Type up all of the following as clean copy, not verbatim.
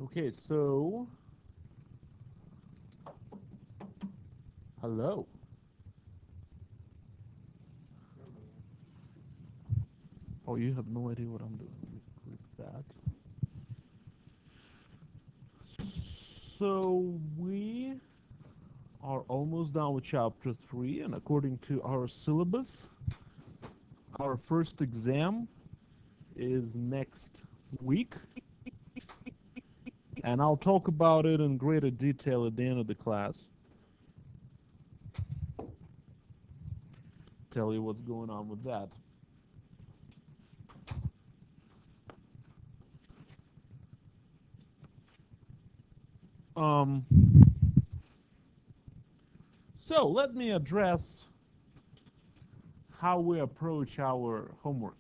Okay, so hello. Oh, you have no idea what I'm doing. Let me click that. So we are almost done with chapter 3, and according to our syllabus, our first exam is next week, and I'll talk about it in greater detail at the end of the class. Tell you what's going on with that. Um, so let me address how we approach our homework.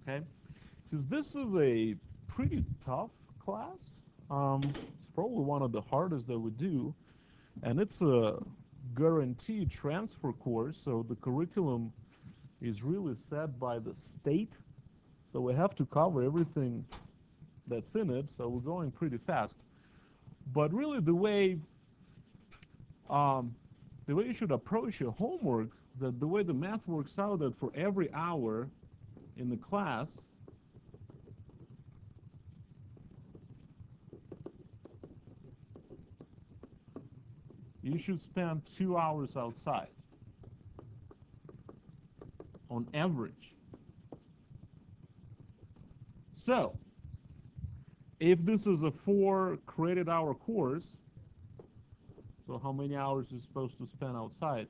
Okay, since this is a pretty tough class, it's probably one of the hardest that we do, and it's a guaranteed transfer course, so the curriculum is really set by the state, so we have to cover everything that's in it, so we're going pretty fast. But really um, the way you should approach your homework, the way the math works out, that for every hour in the class, you should spend 2 hours outside on average. So if this is a 4 credit hour course, so how many hours is supposed to spend outside?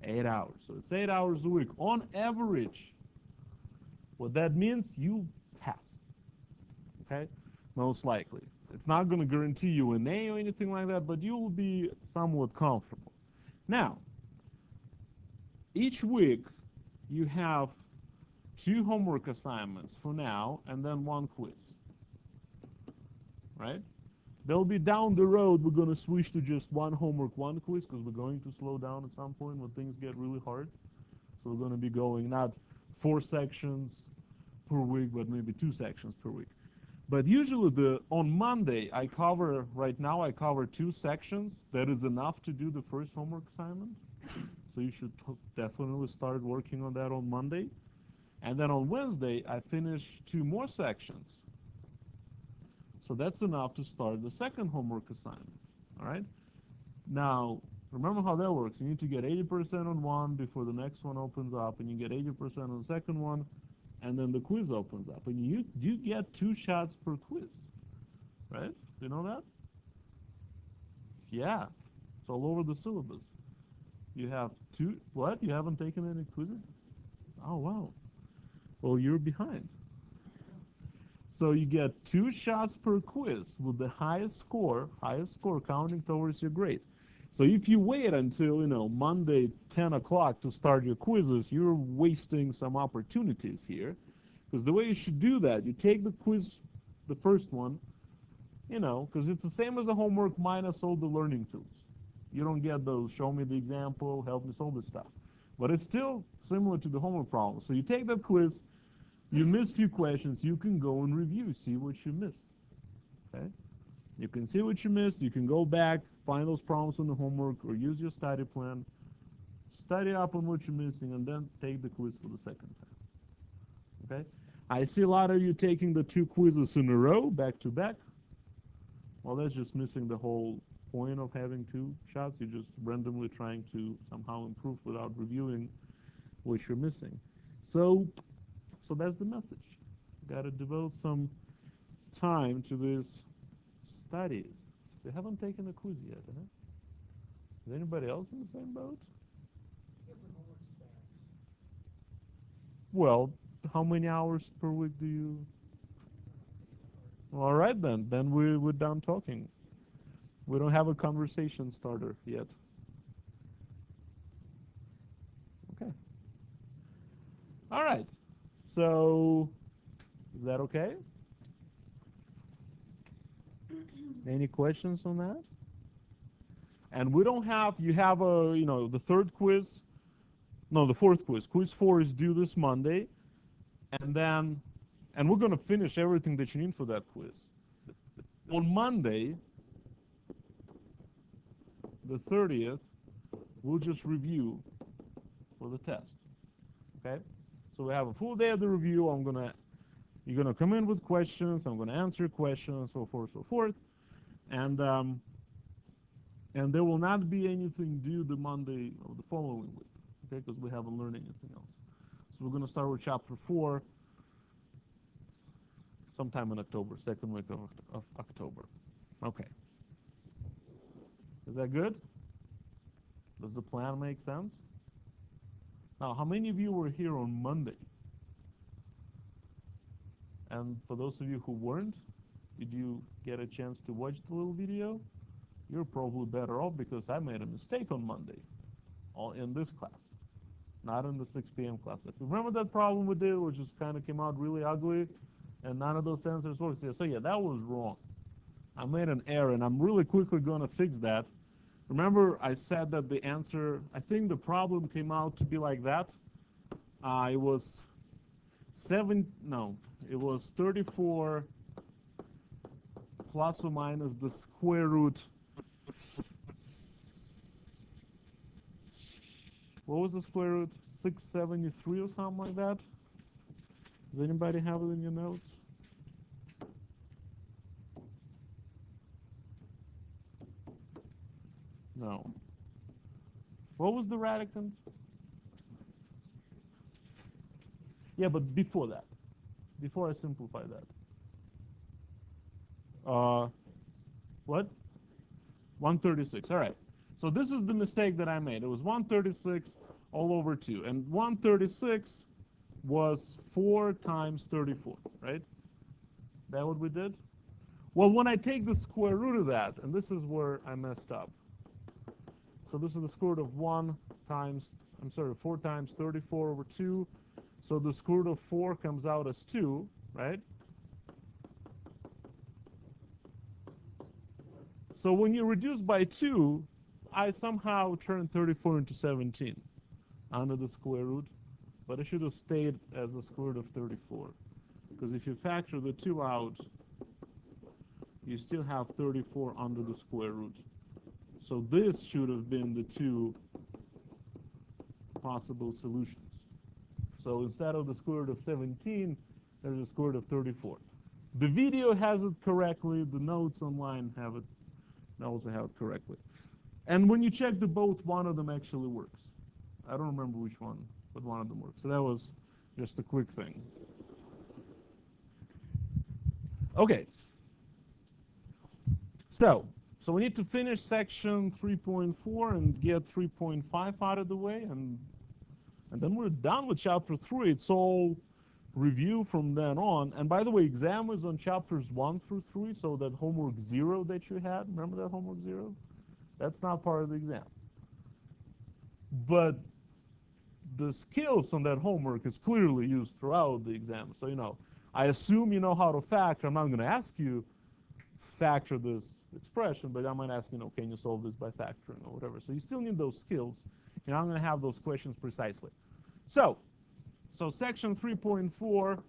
8 hours. So it's 8 hours a week on average. What that means, you pass. Okay, most likely. It's not going to guarantee you an A or anything like that, but you will be somewhat comfortable. Now, each week you have 2 homework assignments for now, and then 1 quiz. Right? They'll be down the road. We're going to switch to just 1 homework, 1 quiz, because we're going to slow down at some point when things get really hard. So we're going to be going not 4 sections per week, but maybe 2 sections per week. But usually on Monday, right now I cover 2 sections. That is enough to do the first homework assignment. So you should definitely start working on that on Monday. And then on Wednesday, I finish 2 more sections. So that's enough to start the second homework assignment. All right? Now, remember how that works. You need to get 80% on one before the next one opens up, and you get 80% on the second one, and then the quiz opens up. And you get 2 shots per quiz. Right? You know that? Yeah. It's all over the syllabus. You have 2, what? You haven't taken any quizzes? Oh, wow. Well, you're behind. So you get 2 shots per quiz with the highest score counting towards your grade. So if you wait until, Monday, 10 o'clock to start your quizzes, you're wasting some opportunities here. Because the way you should do that, you take the quiz, the first one, because it's the same as the homework minus all the learning tools. You don't get those, show me the example, help me solve this stuff. But it's still similar to the homework problem. So you take that quiz, you missed a few questions, you can go and review, see what you missed. Okay? You can see what you missed, you can go back, find those problems in the homework, or use your study plan, study up on what you're missing, and then take the quiz for the second time. Okay? I see a lot of you taking the 2 quizzes in a row, back to back. Well, that's just missing the whole point of having 2 shots. You're just randomly trying to somehow improve without reviewing what you're missing. So that's the message. Got to devote some time to these studies. You haven't taken a quiz yet, huh? Is anybody else in the same boat? Well, how many hours per week do you? All right, then. Then we're done talking. We don't have a conversation starter yet. Okay. All right. So, is that okay? Any questions on that? And we don't have, you have the third quiz, no, the fourth quiz. Quiz 4 is due this Monday. And we're going to finish everything that you need for that quiz. On Monday, the 30th, we'll just review for the test. Okay? So we have a full day of the review. You're gonna come in with questions. I'm gonna answer questions, so forth. And there will not be anything due the Monday of the following week, okay? Because we haven't learned anything else. So we're gonna start with chapter 4 sometime in October, second week of October. Okay. Is that good? Does the plan make sense? Now, how many of you were here on Monday? And for those of you who weren't, did you get a chance to watch the little video? You're probably better off because I made a mistake on Monday in this class, not in the 6 p.m. class. If you remember that problem we did, which just kind of came out really ugly, and none of those answers worked. So yeah, that was wrong. I made an error, and I'm really quickly going to fix that. Remember, I said that the answer, I think the problem came out to be like that. It was 34 plus or minus the square root. What was the square root? 673 or something like that? Does anybody have it in your notes? No. What was the radicand? Yeah, but before that. Before I simplify that. What? 136. All right. So this is the mistake that I made. It was 136 all over 2. And 136 was 4 times 34, right? That what we did? Well, when I take the square root of that, and this is where I messed up. So this is the square root of 4 times 34 over 2. So the square root of 4 comes out as 2, right? So when you reduce by 2, I somehow turned 34 into 17 under the square root. But it should have stayed as the square root of 34. Because if you factor the 2 out, you still have 34 under the square root. So this should have been the 2 possible solutions. So instead of the square root of 17, there's a square root of 34. The video has it correctly. The notes online have it. I also have it correctly. And when you check the both, one of them actually works. I don't remember which one, but one of them works. So that was just a quick thing. Okay. So we need to finish section 3.4 and get 3.5 out of the way, and then we're done with chapter 3. It's all review from then on. And by the way, exam is on chapters 1 through 3, so that homework 0 that you had, remember that homework 0? That's not part of the exam. But the skills on that homework is clearly used throughout the exam. So, I assume you know how to factor. I'm not going to ask you factor this expression, but I might ask, can you solve this by factoring or whatever. So you still need those skills. I'm going to have those questions precisely. So section 3.4,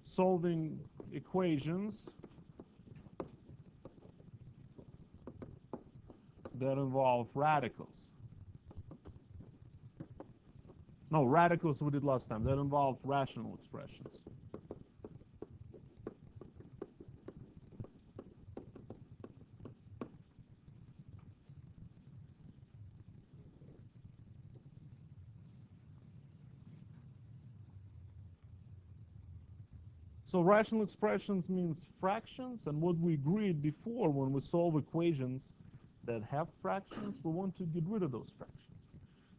solving equations that involve radicals. No, radicals we did last time. That involved rational expressions. So rational expressions means fractions, and what we agreed before when we solve equations that have fractions, we want to get rid of those fractions.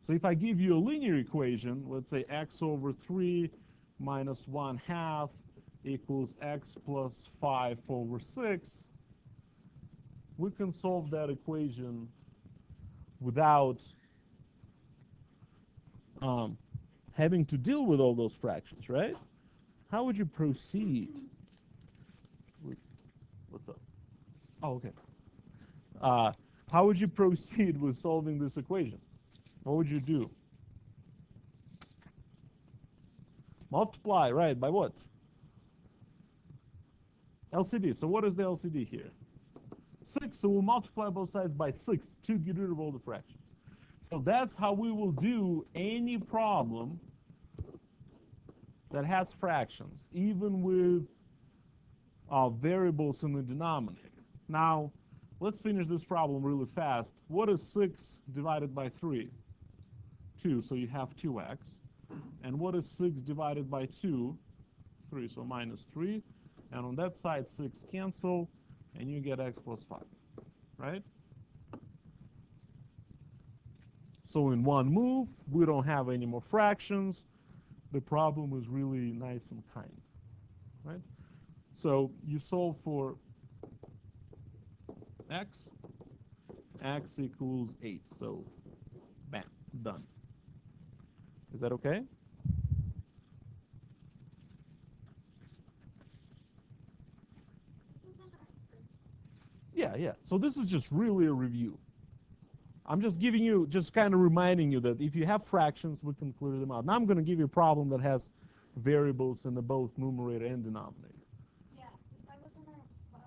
So if I give you a linear equation, let's say x over 3 minus 1/2 equals x plus 5 over 6, we can solve that equation without having to deal with all those fractions, right? How would you proceed? What's up? Oh, okay. how would you proceed with solving this equation? What would you do? Multiply, right, by what? LCD. So what is the LCD here? 6, so we'll multiply both sides by 6 to get rid of all the fractions. So that's how we will do any problem that has fractions, even with variables in the denominator. Now, let's finish this problem really fast. What is 6 divided by 3? 2, so you have 2x. And what is 6 divided by 2? 3, so minus 3. And on that side, 6 cancel, and you get x plus 5, right? So in one move, we don't have any more fractions. The problem is really nice and kind, right? So you solve for x equals 8. So bam, done. Is that okay? Yeah. So this is just really a review. I'm just giving you, just kind of reminding you that if you have fractions, we can clear them out. Now I'm going to give you a problem that has variables in the both numerator and denominator. Yeah, I was gonna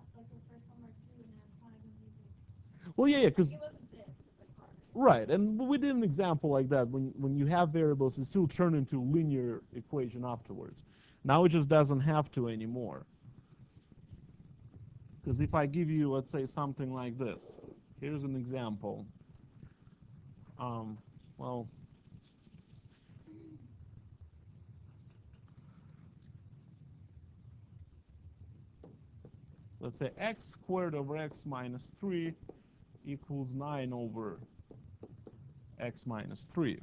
like refer somewhere too, and that's why I'm using. Well, yeah, because It wasn't this, it's like harder. right, and we did an example like that. When you have variables, it still turn into a linear equation afterwards. Now it just doesn't have to anymore. Because if I give you, let's say, something like this, here's an example. Well, let's say x squared over x minus 3 equals 9 over x minus 3.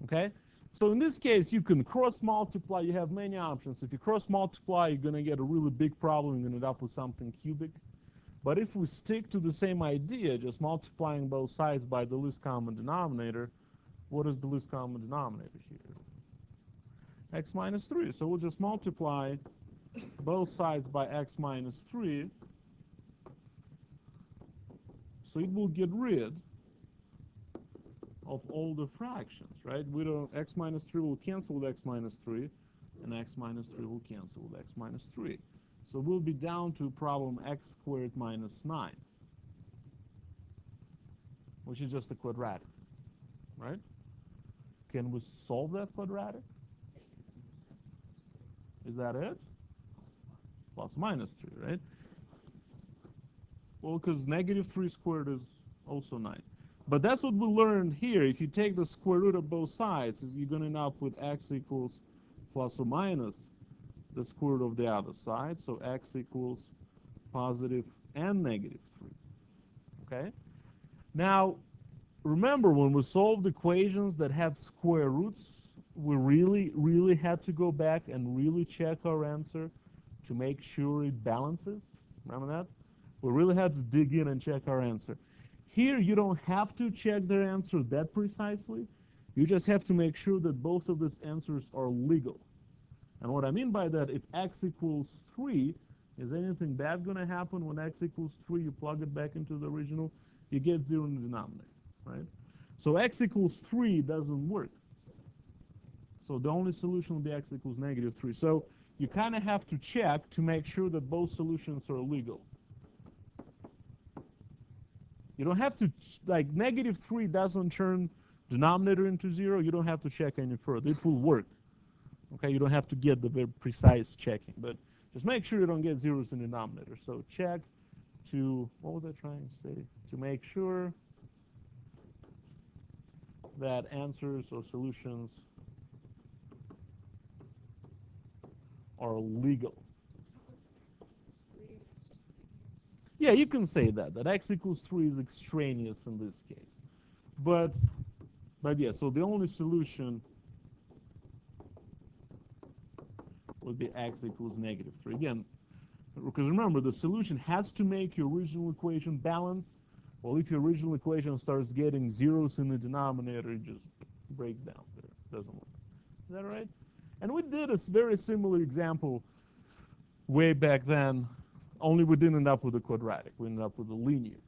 Okay? So in this case, you can cross multiply. You have many options. If you cross multiply, you're going to get a really big problem. You're going to end up with something cubic. But if we stick to the same idea, just multiplying both sides by the least common denominator, what is the least common denominator here? X minus 3. So we'll just multiply both sides by x minus 3. So it will get rid of all the fractions, right? We don't, x minus 3 will cancel with x minus 3, and x minus 3 will cancel with x minus 3. So we'll be down to problem x squared minus 9, which is just a quadratic, right? Can we solve that quadratic? Is that it? Plus minus 3, right? Well, because negative 3 squared is also 9. But that's what we learned here. If you take the square root of both sides, you're going to end up with x equals plus or minus the square root of the other side. So x equals positive and negative 3. Okay? Now, remember, when we solved equations that had square roots, we really had to go back and really check our answer to make sure it balances. Remember that? We really had to dig in and check our answer. Here, you don't have to check their answer that precisely. You just have to make sure that both of these answers are legal. And what I mean by that, if x equals 3, is anything bad going to happen when x equals 3? You plug it back into the original, you get 0 in the denominator, right? So x equals 3 doesn't work. So the only solution will be x equals negative 3. So you kind of have to check to make sure that both solutions are legal. You don't have to, like, negative 3 doesn't turn denominator into 0. You don't have to check any further. It will work. Okay, you don't have to get the very precise checking. But just make sure you don't get zeros in the denominator. So check to, what was I trying to say? To make sure that answers or solutions are legal. Yeah, you can say that x equals 3 is extraneous in this case. But yeah, so the only solution would be x equals negative 3. Again, because remember, the solution has to make your original equation balance. Well, if your original equation starts getting zeros in the denominator, it just breaks down there. Doesn't work. Is that right? And we did a very similar example way back then, only we didn't end up with a quadratic. We ended up with a linear.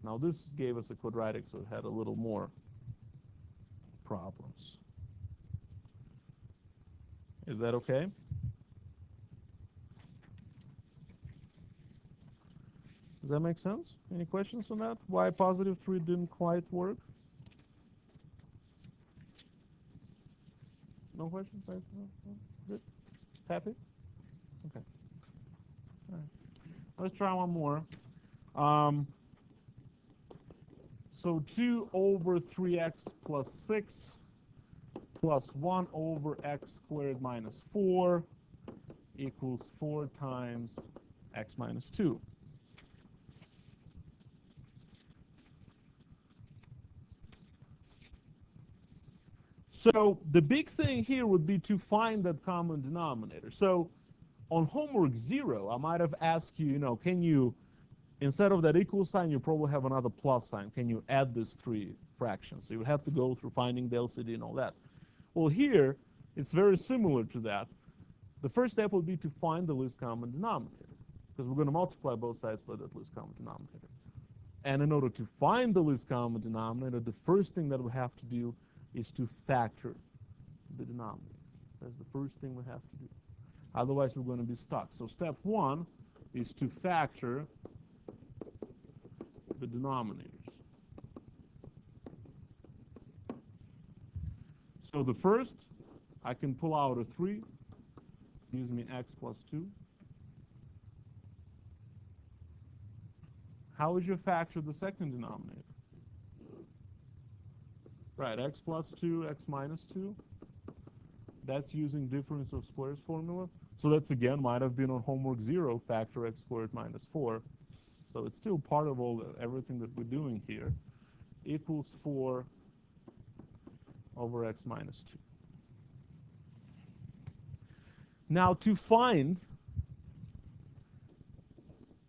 Now this gave us a quadratic, so it had a little more problems. Is that okay? Does that make sense? Any questions on that? Why positive 3 didn't quite work? No questions? No? Good? Happy? Okay. All right. Let's try one more. So 2 over 3x plus 6 plus 1 over x squared minus 4 equals 4 times x minus 2. So the big thing here would be to find that common denominator. So on homework 0, I might have asked you, can you, instead of that equal sign, you probably have another plus sign. Can you add these 3 fractions? So you would have to go through finding the LCD and all that. Well, here, it's very similar to that. The first step would be to find the least common denominator, because we're going to multiply both sides by that least common denominator. And in order to find the least common denominator, the first thing that we have to do is to factor the denominator. That's the first thing we have to do. Otherwise, we're going to be stuck. So step 1 is to factor the denominators. So the first, I can pull out a 3, gives me x plus 2. How would you factor the second denominator? Right, x plus 2, x minus 2. That's using difference of squares formula. So that's, again, might have been on homework 0, factor x squared minus 4. So it's still part of everything that we're doing here. Equals 4 over x minus 2. Now to find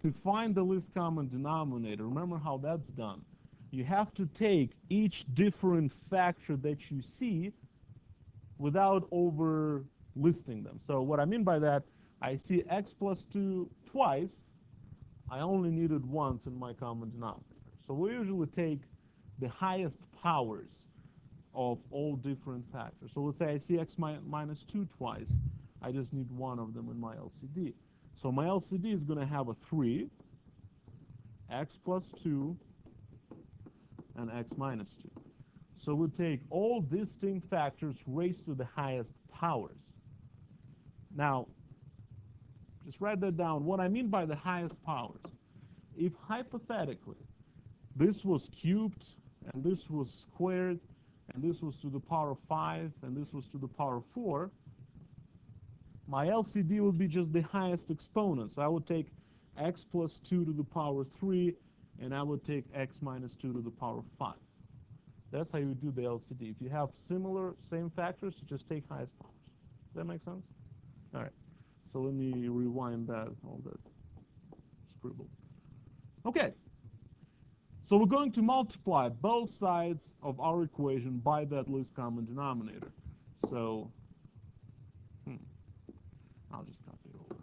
the least common denominator, remember how that's done. You have to take each different factor that you see without over listing them. So what I mean by that, I see x plus 2 twice. I only need it once in my common denominator. So we usually take the highest powers of all different factors. So let's say I see x minus 2 twice. I just need one of them in my LCD. So my LCD is going to have a 3, x plus 2, and x minus 2. So we take all distinct factors raised to the highest powers. Now, just write that down. What I mean by the highest powers, if hypothetically this was cubed, and this was squared, and this was to the power of 5, and this was to the power of 4, my LCD would be just the highest exponent. So I would take x plus 2 to the power 3, and I would take x minus 2 to the power 5. That's how you do the LCD. If you have same factors, just take highest powers. Does that make sense? All right. So let me rewind all that scribble. Okay. So we're going to multiply both sides of our equation by that least common denominator. So, I'll just copy it over.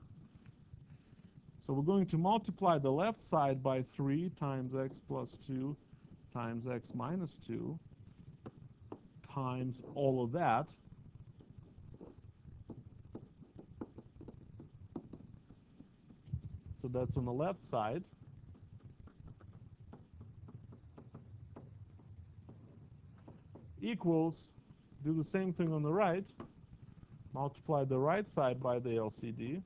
So we're going to multiply the left side by 3 times x plus 2 times x minus 2 times all of that. So that's on the left side. Equals, do the same thing on the right. Multiply the right side by the LCD.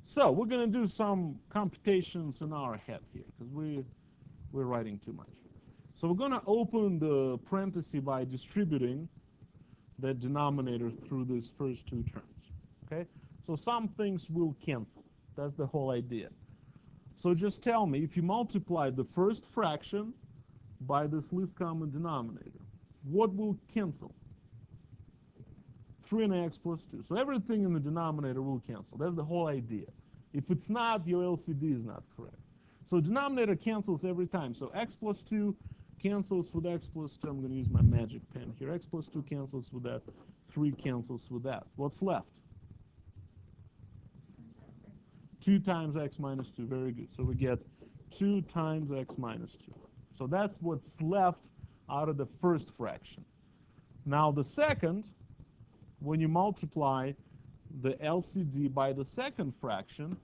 So we're going to do some computations in our head here, because we're writing too much. So we're going to open the parenthesis by distributing the denominator through these first two terms. Okay? So some things will cancel. That's the whole idea. So just tell me, if you multiply the first fraction by this least common denominator, what will cancel? 3 and x plus 2. So everything in the denominator will cancel. That's the whole idea. If it's not, your LCD is not correct. So denominator cancels every time. So x plus 2 cancels with x plus 2. I'm going to use my magic pen here. X plus 2 cancels with that. 3 cancels with that. What's left? 2 times x minus 2. Very good. So we get 2 times x minus 2. So that's what's left out of the first fraction. Now the second, when you multiply the LCD by the second fraction,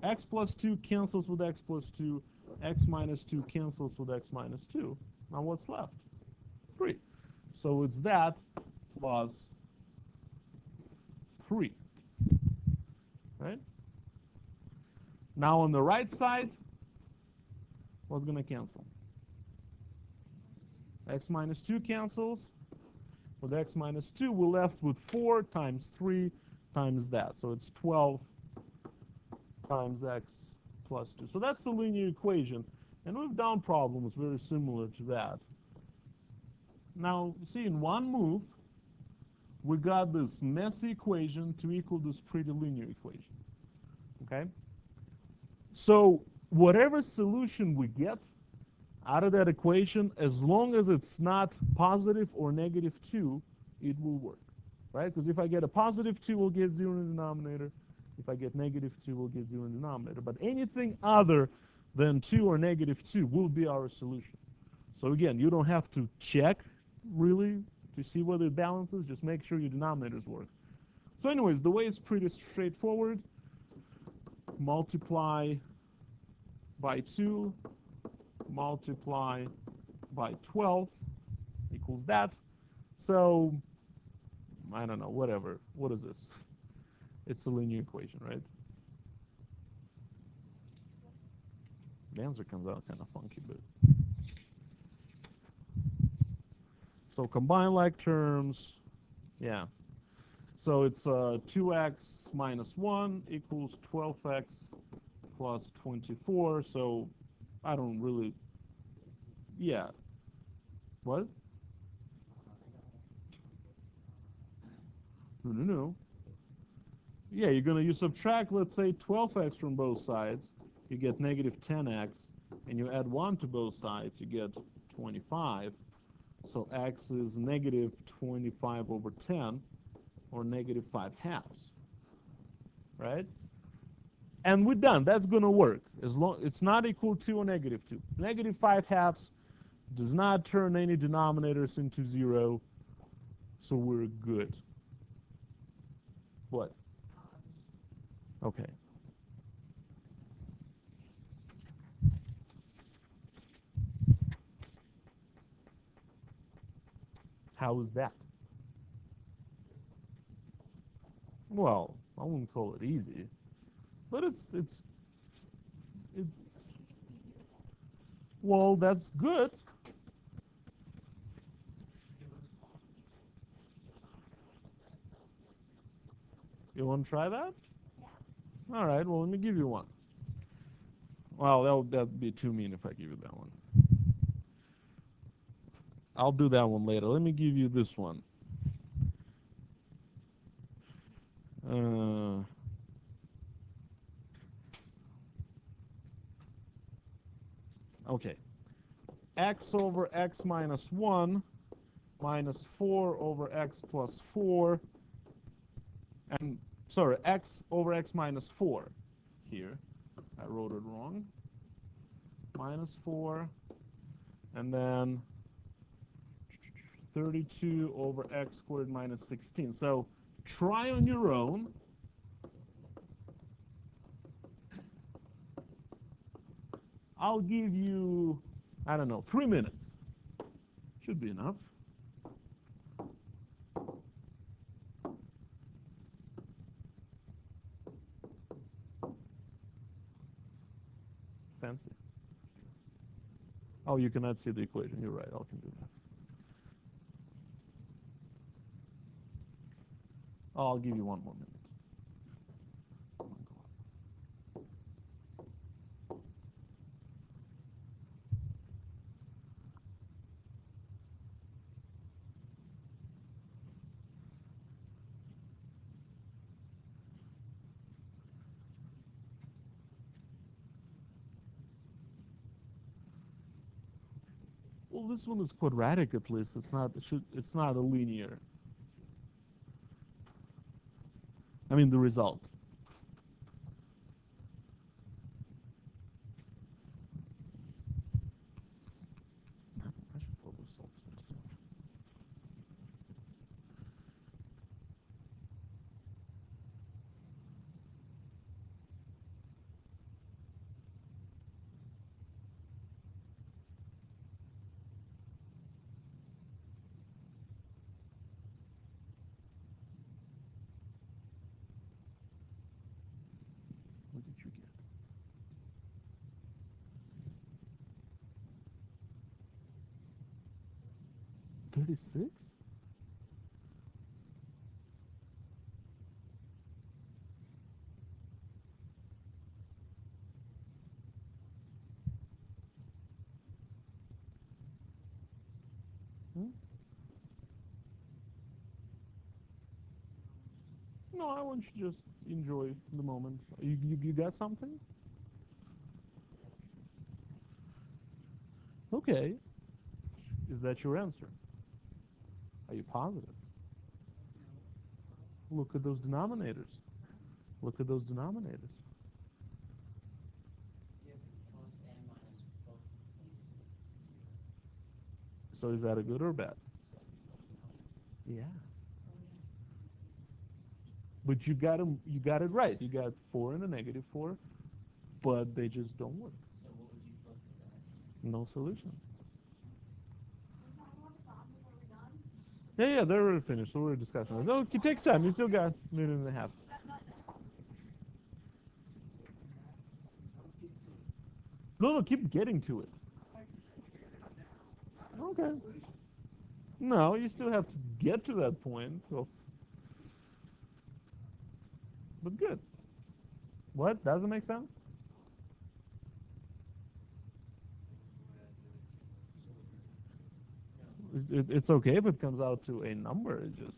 x plus 2 cancels with x plus 2, x minus 2 cancels with x minus 2. Now what's left? 3. So it's that plus 3. Right? Now on the right side, what's going to cancel? X minus 2 cancels. With x minus 2, we're left with 4 times 3 times that. So it's 12 times x plus 2. So that's a linear equation. And we've done problems very similar to that. Now, you see, in one move, we got this messy equation to equal this pretty linear equation. Okay? So whatever solution we get out of that equation, as long as it's not positive or negative 2, it will work. Right? Because if I get a positive 2, we'll get 0 in the denominator. If I get negative 2, we'll get 0 in the denominator. But anything other than 2 or negative 2 will be our solution. So again, you don't have to check, really, to see whether it balances. Just make sure your denominators work. So anyways, the way is pretty straightforward. Multiply by 2, multiply by 12 equals that. So, I don't know, whatever. What is this? It's a linear equation, right? The answer comes out kind of funky, but... So combine like terms, yeah. So it's 2x minus 1 equals 12x plus 24. So I don't really, yeah. What? No. Yeah, you're going to subtract, let's say, 12x from both sides. You get negative 10x. And you add 1 to both sides, you get 25. So x is negative 25 over 10, or negative 5 halves. Right? And we're done. That's going to work. As long it's not equal to or negative 2. Negative 5 halves does not turn any denominators into 0. So we're good. What? Okay. How is that? Well, I wouldn't call it easy, but it's well, that's good. You want to try that? Yeah. All right. Well, let me give you one. Well, that'd be too mean if I give you that one. I'll do that one later. Let me give you this one. Okay. X over x minus 1 minus 4 over x plus 4. And, sorry, x over x minus 4 here. I wrote it wrong. Minus 4. And then 32 over x squared minus 16. So try on your own. I'll give you, I don't know, 3 minutes. Should be enough. Fancy. Oh, you cannot see the equation. You're right. I can do that. Oh, I'll give you 1 more minute. Well, this one is quadratic at least. It's not a linear. I mean the result. I should probably solve this. What did you get? 36? Hmm? No, I want you to just enjoy the moment. You got something? Okay. Is that your answer? Are you positive? Look at those denominators. Look at those denominators. So is that a good or bad? Yeah. But you got it right. You got 4 and a negative 4, but they just don't work. No solution. Yeah, they're already finished. So we're discussing it. No, take time. You still got a minute and a half. No, keep getting to it. Okay. No, you still have to get to that point. So, but good. What? Doesn't make sense? It's okay if it comes out to a number. It just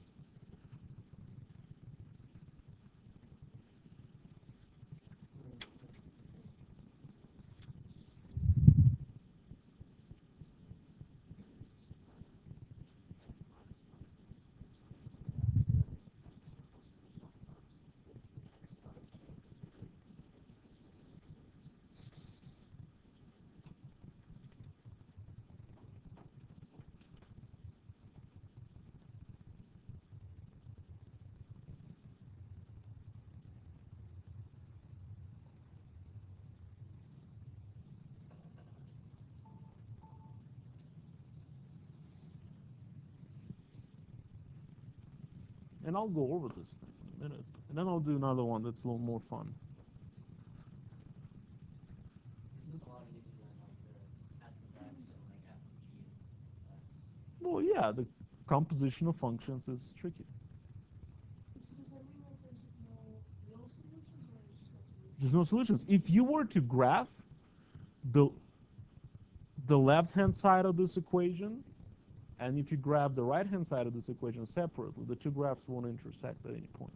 and I'll go over this thing in a minute, and then I'll do another one that's a little more fun. Well, yeah, the composition of functions is tricky. There's no solutions. If you were to graph the the left-hand side of this equation, and if you graph the right-hand side of this equation separately, the two graphs won't intersect at any point.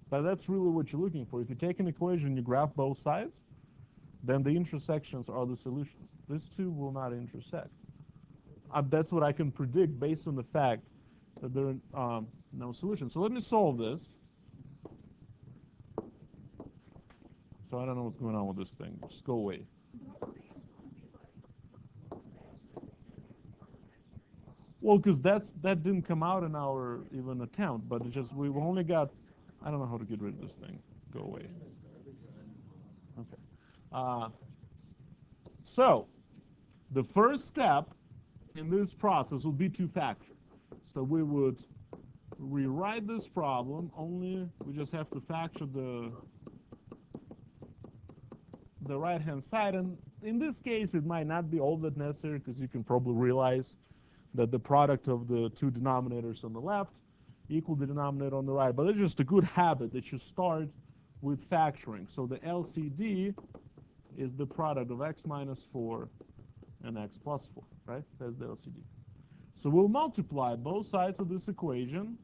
But that's really what you're looking for. If you take an equation and you graph both sides, then the intersections are the solutions. These two will not intersect. That's what I can predict based on the fact that there are no solutions. So let me solve this. So I don't know what's going on with this thing. Just go away. Well, because that didn't come out in our even attempt, but it just we've only got. I don't know how to get rid of this thing. Go away. Okay. Uh, so the first step in this process will be to factor. So we would rewrite this problem. Only we just have to factor the right-hand side, and in this case, it might not be all that necessary because you can probably realize that the product of the two denominators on the left equal the denominator on the right. But it's just a good habit that you start with factoring. So the LCD is the product of x minus 4 and x plus 4, right? That's the LCD. So we'll multiply both sides of this equation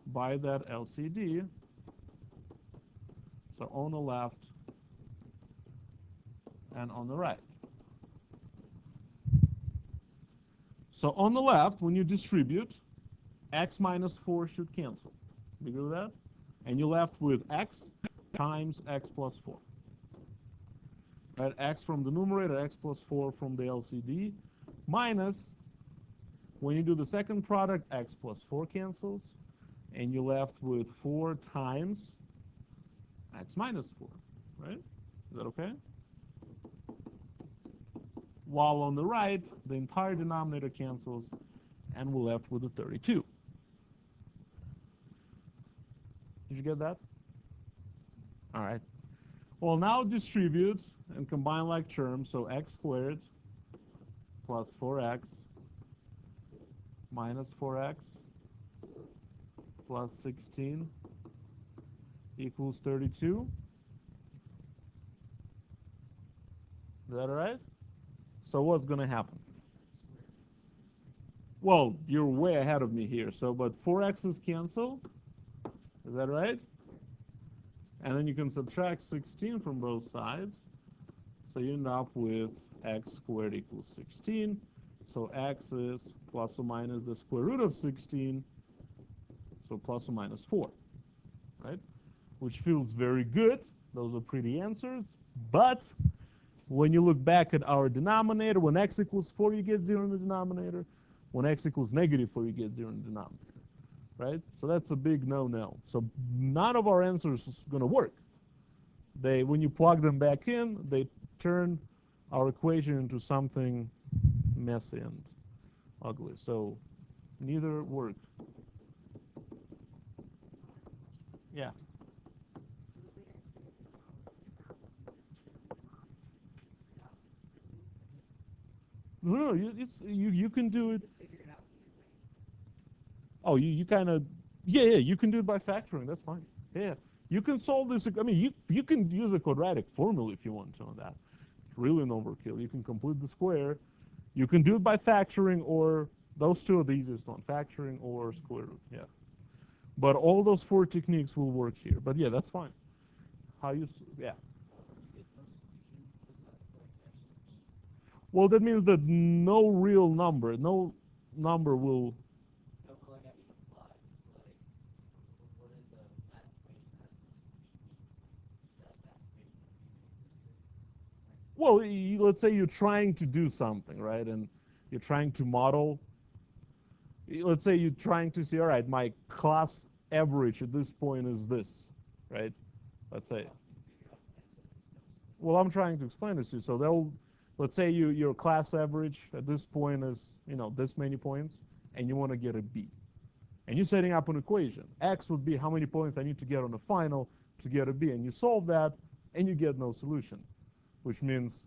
by that LCD. So on the left and on the right. So on the left, when you distribute, x minus 4 should cancel. You agree with that? And you're left with x times x plus 4. Right? X from the numerator, x plus 4 from the LCD, minus, when you do the second product, x plus 4 cancels, and you're left with 4 times x minus 4. Right? Is that okay? While on the right, the entire denominator cancels, and we're left with a 32. Did you get that? All right. Well, now distribute and combine like terms. So x squared plus 4x minus 4x plus 16 equals 32. Is that all right? So what's going to happen? Well, you're way ahead of me here. So, but 4x's cancel. Is that right? And then you can subtract 16 from both sides. So you end up with x squared equals 16. So x is plus or minus the square root of 16. So plus or minus 4. Right? Which feels very good. Those are pretty answers. But when you look back at our denominator, when x equals 4, you get 0 in the denominator. When x equals negative 4, you get 0 in the denominator. Right? So that's a big no-no. So none of our answers is going to work. When you plug them back in, they turn our equation into something messy and ugly. So neither work. Yeah. No, you can do it. Oh, you kind of, yeah, you can do it by factoring. That's fine. Yeah, you can solve this. I mean, you can use a quadratic formula if you want to on that. Really an overkill. You can complete the square. You can do it by factoring, or those two are the easiest one, factoring or square root. Yeah. But all those 4 techniques will work here. But yeah, that's fine. How you, yeah. Well, that means that no real number, no number will. Well, let's say you're trying to do something, right? And you're trying to model. Let's say you're trying to see, all right, my class average at this point is this, right? Let's say. Well, I'm trying to explain this to you. So let's say your class average at this point is, this many points, and you want to get a B. And you're setting up an equation. X would be how many points I need to get on the final to get a B. And you solve that, and you get no solution, which means,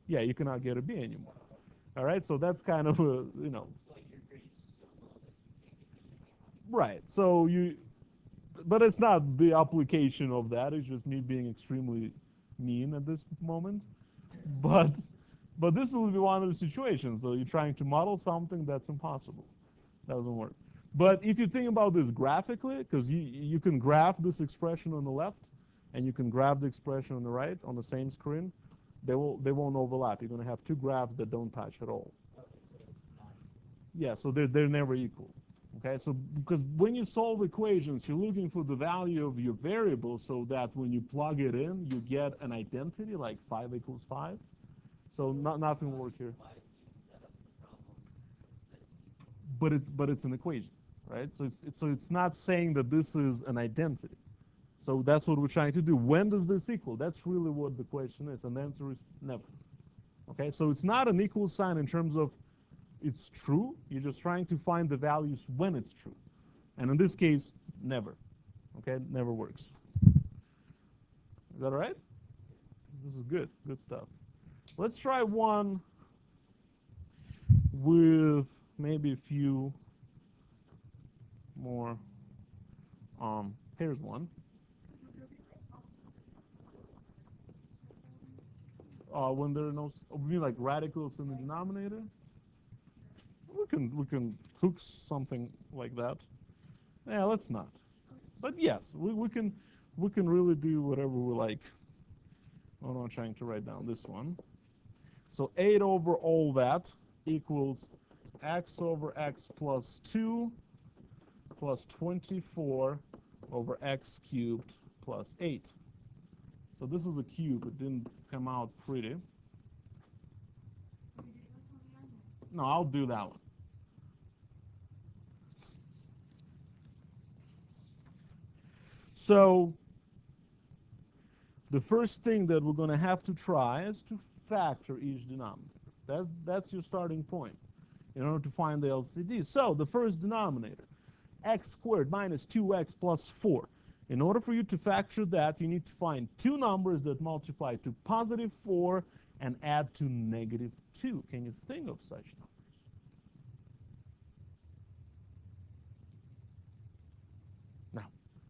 yeah, you cannot get a B anymore. All right, so that's kind of a, right. So but it's not the application of that. It's just me being extremely mean at this moment. But this will be one of the situations. So you're trying to model something that's impossible. That doesn't work. But if you think about this graphically, because you can graph this expression on the left, and you can graph the expression on the right on the same screen, they won't overlap. You're going to have 2 graphs that don't touch at all. Yeah, so they're never equal. Okay, so because when you solve equations, you're looking for the value of your variable so that when you plug it in, you get an identity like 5 equals 5. So nothing will work here. But it's an equation, right? So it's not saying that this is an identity. So that's what we're trying to do. When does this equal? That's really what the question is, and the answer is never. Okay, so it's not an equal sign in terms of it's true. You're just trying to find the values when it's true. And in this case, never. Okay, never works. Is that all right? This is good stuff. Let's try one with maybe a few more. Here's one. When there are no, we mean like radicals in the denominator. We can cook something like that. Yeah, let's not. But yes, we can really do whatever we like. Oh, no, I'm trying to write down this one. So 8 over all that. equals x over x plus 2 plus 24 over x cubed plus 8. So this is a cube. It didn't come out pretty. No, I'll do that one. So the first thing that we're going to have to try is to factor each denominator. That's your starting point in order to find the LCD. So the first denominator, x squared minus 2x plus 4. In order for you to factor that, you need to find two numbers that multiply to positive 4 and add to negative 2. Can you think of such numbers? No,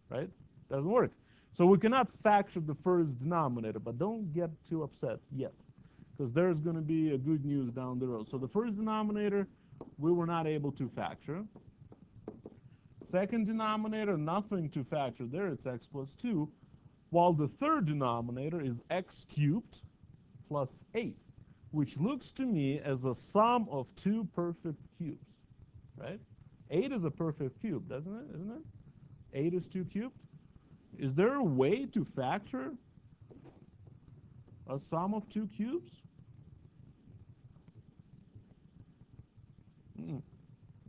right? Doesn't work. So we cannot factor the first denominator, but don't get too upset yet, because there's going to be a good news down the road. So the first denominator, we were not able to factor. Second denominator, nothing to factor there. It's x plus 2. While the third denominator is x cubed plus 8, which looks to me as a sum of two perfect cubes, right? 8 is a perfect cube, doesn't it? Isn't it? 8 is 2 cubed. Is there a way to factor a sum of two cubes?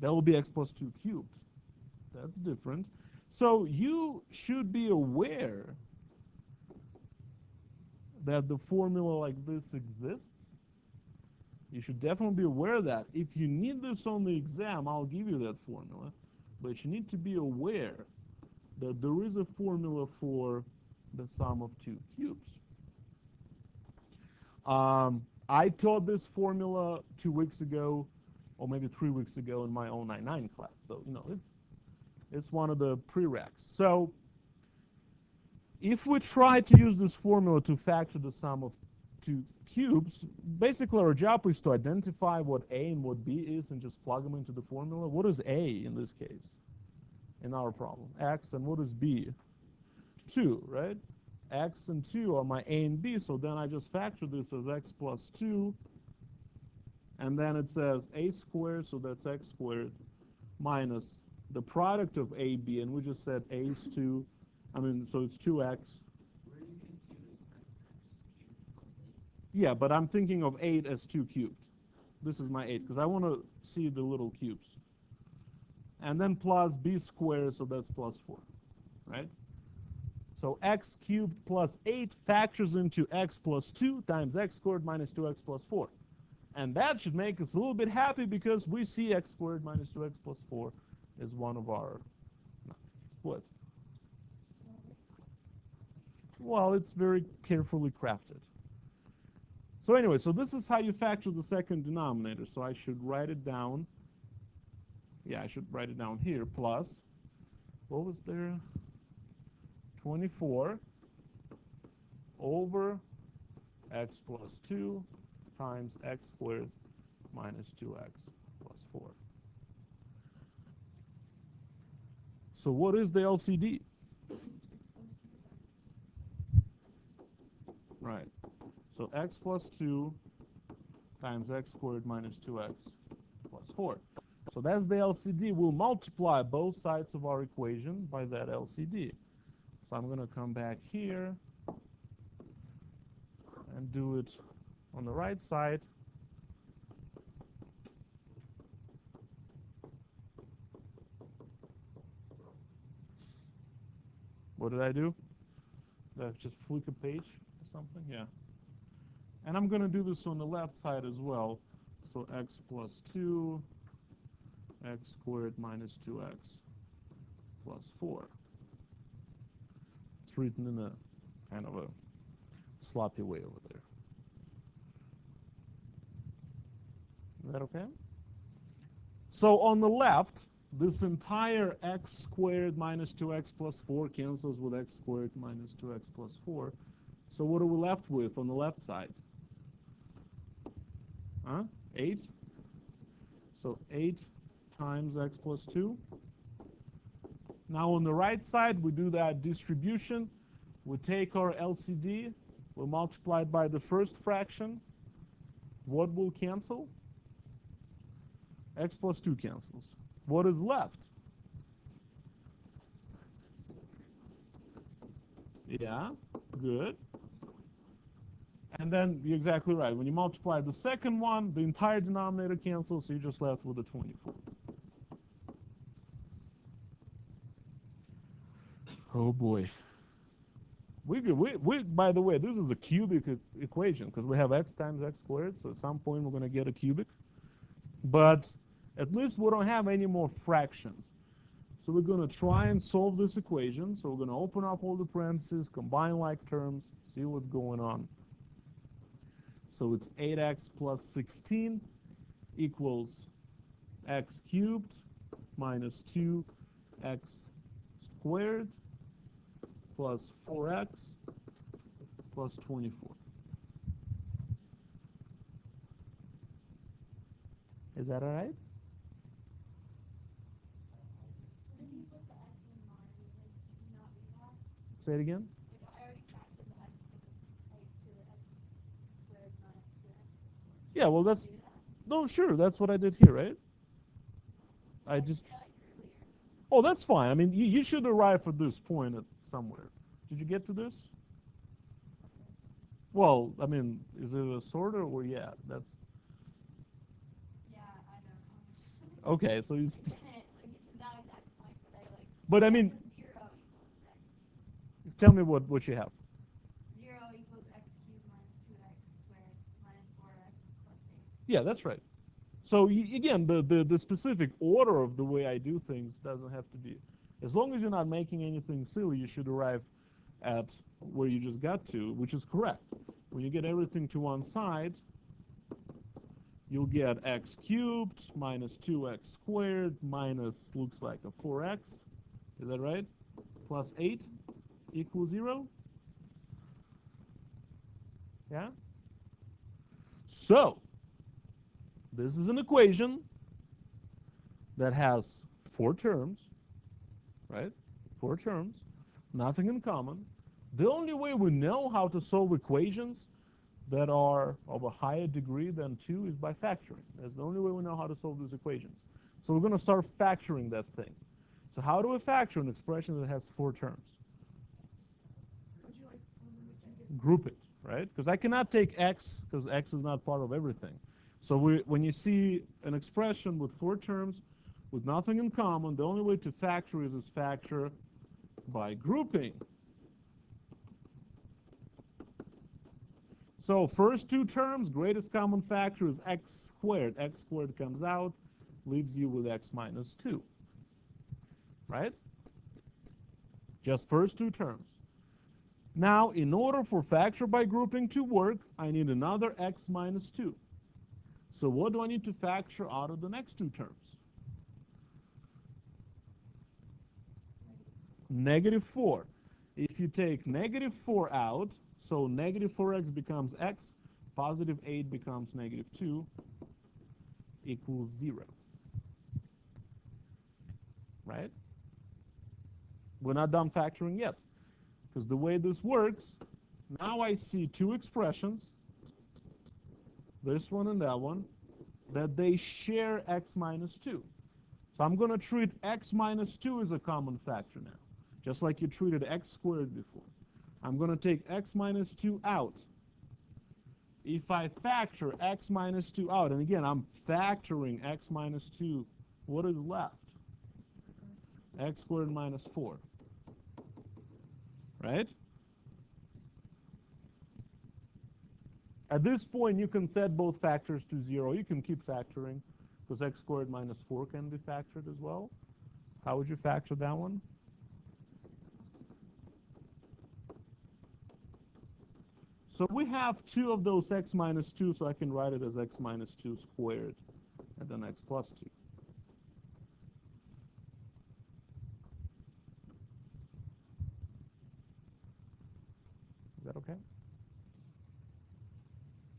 That will be x plus 2 cubed. That's different. So you should be aware that the formula like this exists. You should definitely be aware of that. If you need this on the exam, I'll give you that formula. But you need to be aware that there is a formula for the sum of two cubes. I taught this formula 2 weeks ago, or maybe 3 weeks ago in my 099 class. So, you know, it's one of the prereqs. So if we try to use this formula to factor the sum of two cubes, basically our job is to identify what A and what B is and just plug them into the formula. What is A in this case, in our problem? X, and what is B? 2, right? X and 2 are my A and B, so then I just factor this as x plus 2, and then it says A squared, so that's x squared, minus the product of A, B, and we just said A is 2, so it's 2x. Yeah, but I'm thinking of 8 as 2 cubed. This is my 8, because I want to see the little cubes. And then plus b squared, so that's plus 4, right? So x cubed plus 8 factors into x plus 2 times x squared minus 2x plus 4. And that should make us a little bit happy, because we see x squared minus 2x plus 4 is one of our, what? Well, it's very carefully crafted. So anyway, so this is how you factor the second denominator. So I should write it down. Yeah, I should write it down here. Plus, what was there? 24 over x plus 2 times x squared minus 2x plus 4. So what is the LCD? Right. So x plus 2 times x squared minus 2x plus 4. So that's the LCD. We'll multiply both sides of our equation by that LCD. So I'm going to come back here and do it on the right side. What did I do? Did I just flick a page or something? Yeah. And I'm going to do this on the left side as well. So x plus 2, x squared minus 2x plus 4. It's written in a kind of a sloppy way over there. Is that okay? So on the left, this entire x squared minus 2x plus 4 cancels with x squared minus 2x plus 4. So what are we left with on the left side? 8. So 8 times x plus 2. Now on the right side, we do that distribution. We take our LCD, we multiply it by the first fraction. What will cancel? X plus 2 cancels. What is left? Yeah, good. And then you're exactly right. When you multiply the second one, the entire denominator cancels, so you're just left with a 24. Oh boy. By the way, this is a cubic equation because we have x times x squared, so at some point we're going to get a cubic. But at least we don't have any more fractions. So we're going to try and solve this equation. So we're going to open up all the parentheses, combine like terms, see what's going on. So it's 8x plus 16 equals x cubed minus 2x squared plus 4x plus 24. Is that all right? What if you put the x in line? Like, not be that? Say it again. Like, I already factored the x to the x squared minus 2x. Yeah, well, that's, Do that? no, sure, that's what I did here, right? I just, feel like earlier. oh, that's fine. I mean, you should arrive at this point at somewhere. Did you get to this? Well, I mean, is it a sorter or yeah? That's Yeah, I don't know. okay. So you, Like, it's not exact point, but I like. but I X mean, is 0 equals x. tell me what you have. 0 equals x cubed minus 2x squared minus 4x plus 8. Yeah, that's right. So again, the specific order of the way I do things doesn't have to be. As long as you're not making anything silly, you should arrive at where you just got to, which is correct. When you get everything to one side, you'll get x cubed minus 2x squared minus, looks like a 4x. Is that right? Plus 8 equals 0. Yeah? So, this is an equation that has 4 terms, right? 4 terms, nothing in common. The only way we know how to solve equations that are of a higher degree than 2 is by factoring. That's the only way we know how to solve these equations. So we're going to start factoring that thing. So how do we factor an expression that has 4 terms? Group it, right? Because I cannot take x, because x is not part of everything. So when you see an expression with 4 terms with nothing in common, the only way to factor is factor by grouping. So first 2 terms, greatest common factor is x squared. X squared comes out, leaves you with x minus 2. Right? Just first 2 terms. Now, in order for factor by grouping to work, I need another x minus 2. So what do I need to factor out of the next 2 terms? Negative 4. If you take negative 4 out, so negative 4x becomes x, positive 8 becomes negative 2, equals 0. Right? We're not done factoring yet. Because the way this works, now I see 2 expressions, this one and that one, that they share x minus 2. So I'm going to treat x minus 2 as a common factor now, just like you treated x squared before. I'm going to take x minus 2 out. If I factor x minus 2 out, and again, I'm factoring x minus 2, what is left? X squared minus 4. Right? At this point, you can set both factors to 0. You can keep factoring, because x squared minus 4 can be factored as well. How would you factor that one? So we have 2 of those x minus 2, so I can write it as x minus 2 squared, and then x plus 2. Is that okay?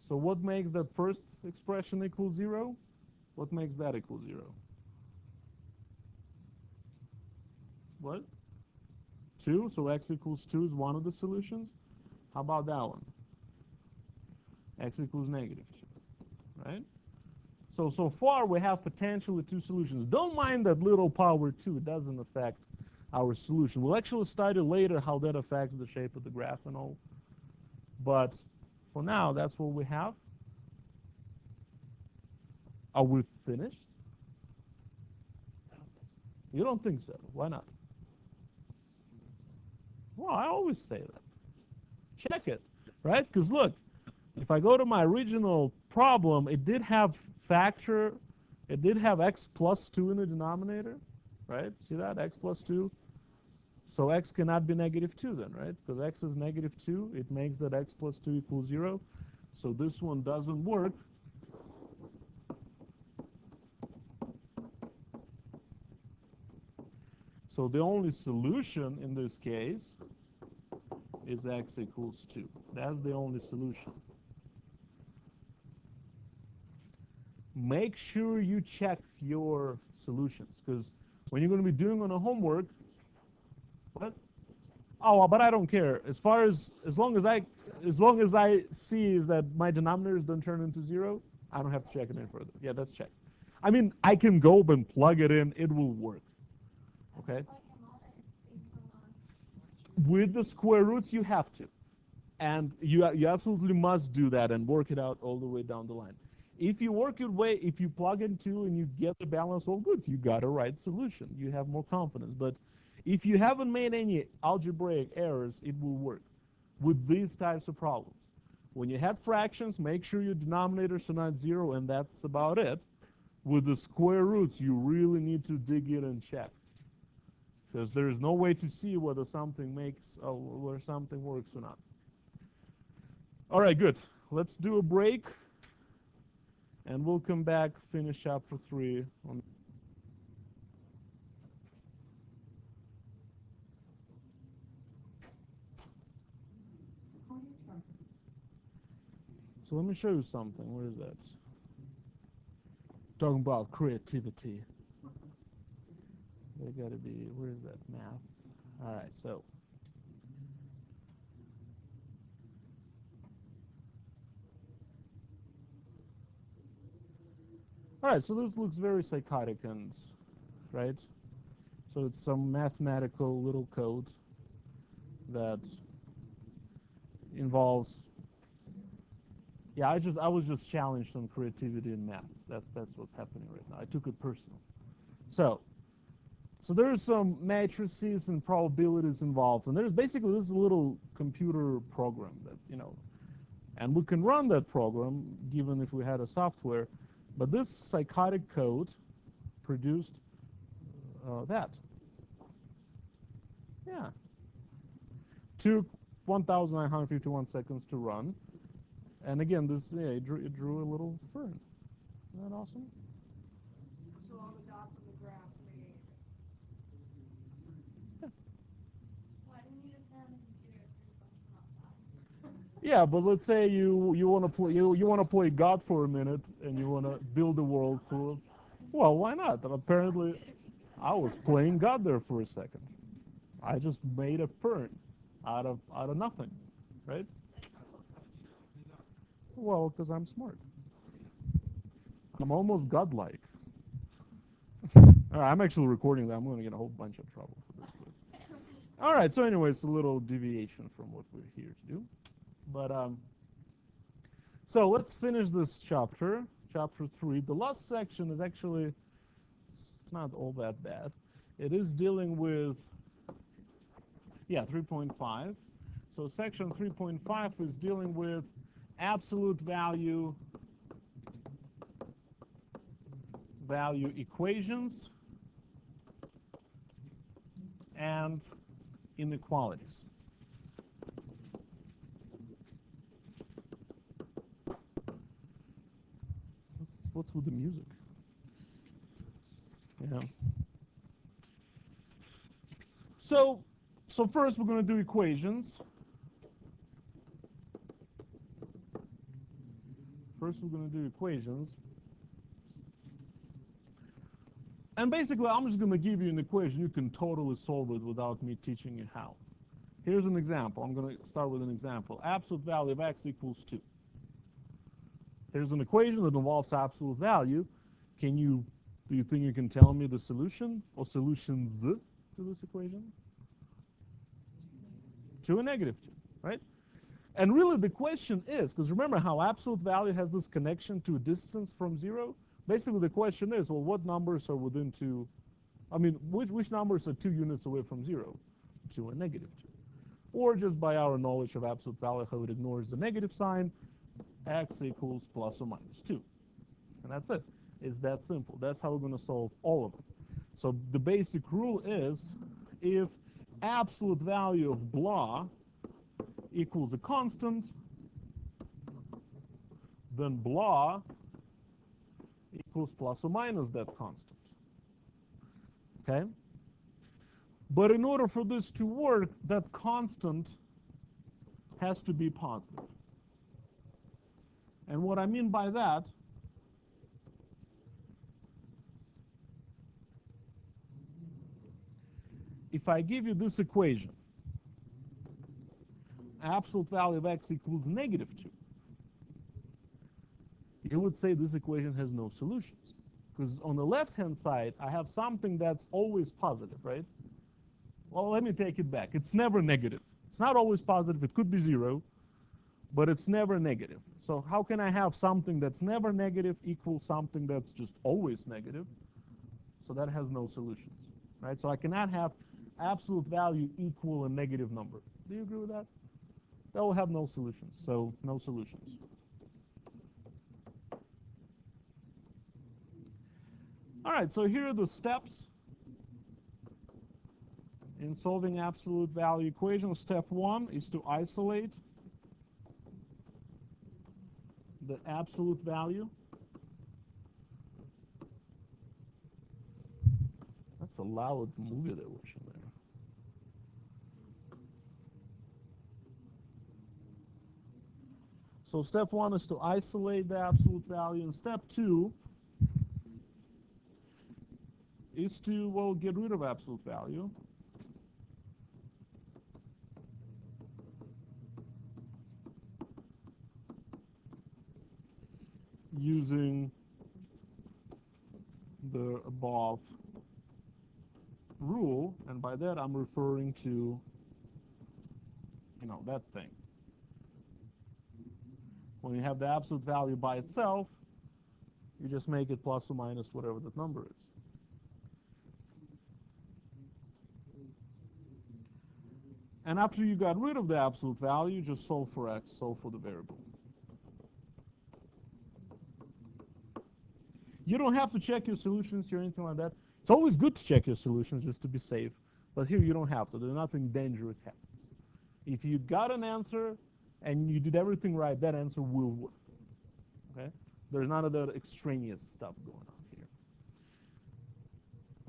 So what makes that first expression equal 0? What makes that equal 0? What? 2, so x equals 2 is one of the solutions. How about that one? X equals negative 2, right? So far we have potentially two solutions. Don't mind that little power 2. It doesn't affect our solution. We'll actually study later how that affects the shape of the graph and all. But for now, that's what we have. Are we finished? You don't think so? Why not? Well, I always say that. Check it, right? Because look, if I go to my original problem, it did have factor, it did have x plus 2 in the denominator, right? See that? X plus 2. So x cannot be negative 2 then, right? Because x is negative 2. It makes that x plus 2 equals 0. So this one doesn't work. So the only solution in this case is x equals 2. That's the only solution. Make sure you check your solutions, because when you're going to be doing on a homework, what? Oh, but I don't care. As long as I see is that my denominators don't turn into 0, I don't have to check it any further. Yeah, that's checked. I mean, I can go and plug it in. It will work. Okay? With the square roots, you have to. And you absolutely must do that and work it out all the way down the line. If you work your way, if you plug in 2 and you get the balance all good, you got a right solution. You have more confidence. But if you haven't made any algebraic errors, it will work with these types of problems. When you have fractions, make sure your denominators are not 0, and that's about it. With the square roots, you really need to dig in and check, because there is no way to see whether something whether something works or not. All right, good. Let's do a break, and we'll come back, finish chapter 3. So let me show you something. Where is that? Talking about creativity. There got to be, where is that? Math. All right, so. All right, so this looks very psychotic, and right? So it's some mathematical little code that involves, yeah, I was just challenged on creativity in math. That's what's happening right now. I took it personal. So there's some matrices and probabilities involved, and there's basically this little computer program that, and we can run that program given if we had a software, but this psychotic code produced that. Yeah. Took 1,951 seconds to run. And again, it drew a little fern. Isn't that awesome? So all the dots on the graph made. Yeah. Why do you need a pen and computer if you're supposed to come outside? Yeah, but let's say you want to play you want to play God for a minute and you want to build a world full of, well, why not? And apparently, I was playing God there for a second. I just made a fern out of nothing, right? Well, because I'm smart. I'm almost godlike. I'm actually recording that. I'm going to get a whole bunch of trouble for this. But. All right. So anyway, it's a little deviation from what we're here to do. But so let's finish this chapter 3. The last section is actually, it's not all that bad. It is dealing with, 3.5. So section 3.5 is dealing with absolute value equations and inequalities. What's with the music? Yeah. So first we're going to do equations. And basically, I'm just going to give you an equation. You can totally solve it without me teaching you how. Here's an example. I'm going to start with an example. Absolute value of x equals 2. Here's an equation that involves absolute value. Do you think you can tell me the solution or solutions to this equation? 2 and negative 2, right? And really the question is, because remember how absolute value has this connection to a distance from 0? Basically the question is, well, what numbers are within 2? I mean, which numbers are 2 units away from 0? 2 and negative 2. Or just by our knowledge of absolute value, how it ignores the negative sign, x equals plus or minus 2. And that's it. It's that simple. That's how we're going to solve all of them. So the basic rule is, if absolute value of blah equals a constant, then blah equals plus or minus that constant. Okay? But in order for this to work, that constant has to be positive. And what I mean by that, if I give you this equation, absolute value of x equals negative 2, you would say this equation has no solutions. Because on the left-hand side, I have something that's always positive, right? Well, let me take it back. It's never negative. It's not always positive. It could be 0, but it's never negative. So how can I have something that's never negative equal something that's just always negative? So that has no solutions, right? So I cannot have absolute value equal a negative number. Do you agree with that? That will have no solutions. So no solutions. All right, so here are the steps in solving absolute value equations. Step 1 is to isolate the absolute value. That's a loud movie they're watching there. So step 1 is to isolate the absolute value, and step 2 is to, well, get rid of absolute value. Using the above rule, and by that I'm referring to, that thing. When you have the absolute value by itself, you just make it plus or minus whatever that number is. And after you got rid of the absolute value, just solve for x, solve for the variable. You don't have to check your solutions here or anything like that. It's always good to check your solutions just to be safe, but here you don't have to. There's nothing dangerous happens. If you got an answer and you did everything right, that answer will work. Okay? There's none of that extraneous stuff going on here.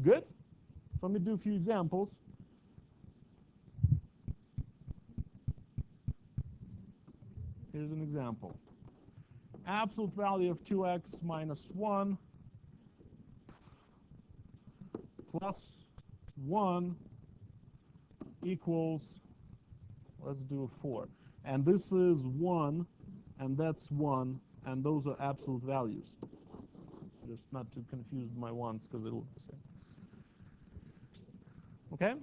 Good? So let me do a few examples. Here's an example. Absolute value of 2x minus 1 plus 1 equals, let's do a 4. And this is 1, and that's 1, and those are absolute values. Just not to confuse my ones, because it'll look the same. Okay?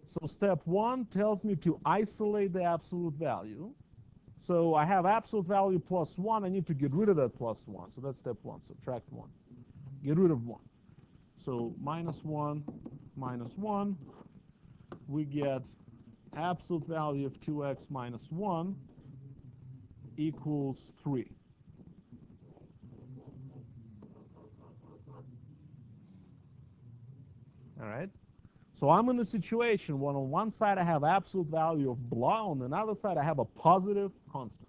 So step 1 tells me to isolate the absolute value. So I have absolute value plus 1. I need to get rid of that plus 1. So that's step 1. Subtract 1. Get rid of 1. So minus 1, minus 1. We get absolute value of 2x minus 1 equals 3. All right? So I'm in a situation when on one side I have absolute value of blah, on another side I have a positive constant.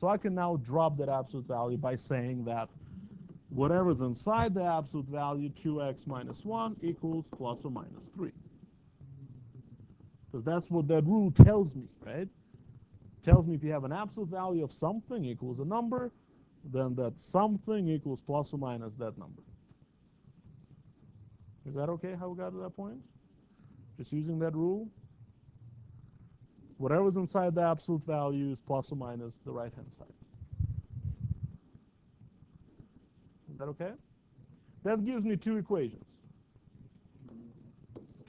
So I can now drop that absolute value by saying that whatever's inside the absolute value, 2x minus 1 equals plus or minus 3. Because that's what that rule tells me, right? It tells me if you have an absolute value of something equals a number, then that something equals plus or minus that number. Is that okay how we got to that point? Just using that rule. Whatever's inside the absolute value is plus or minus the right-hand side. that okay? That gives me two equations.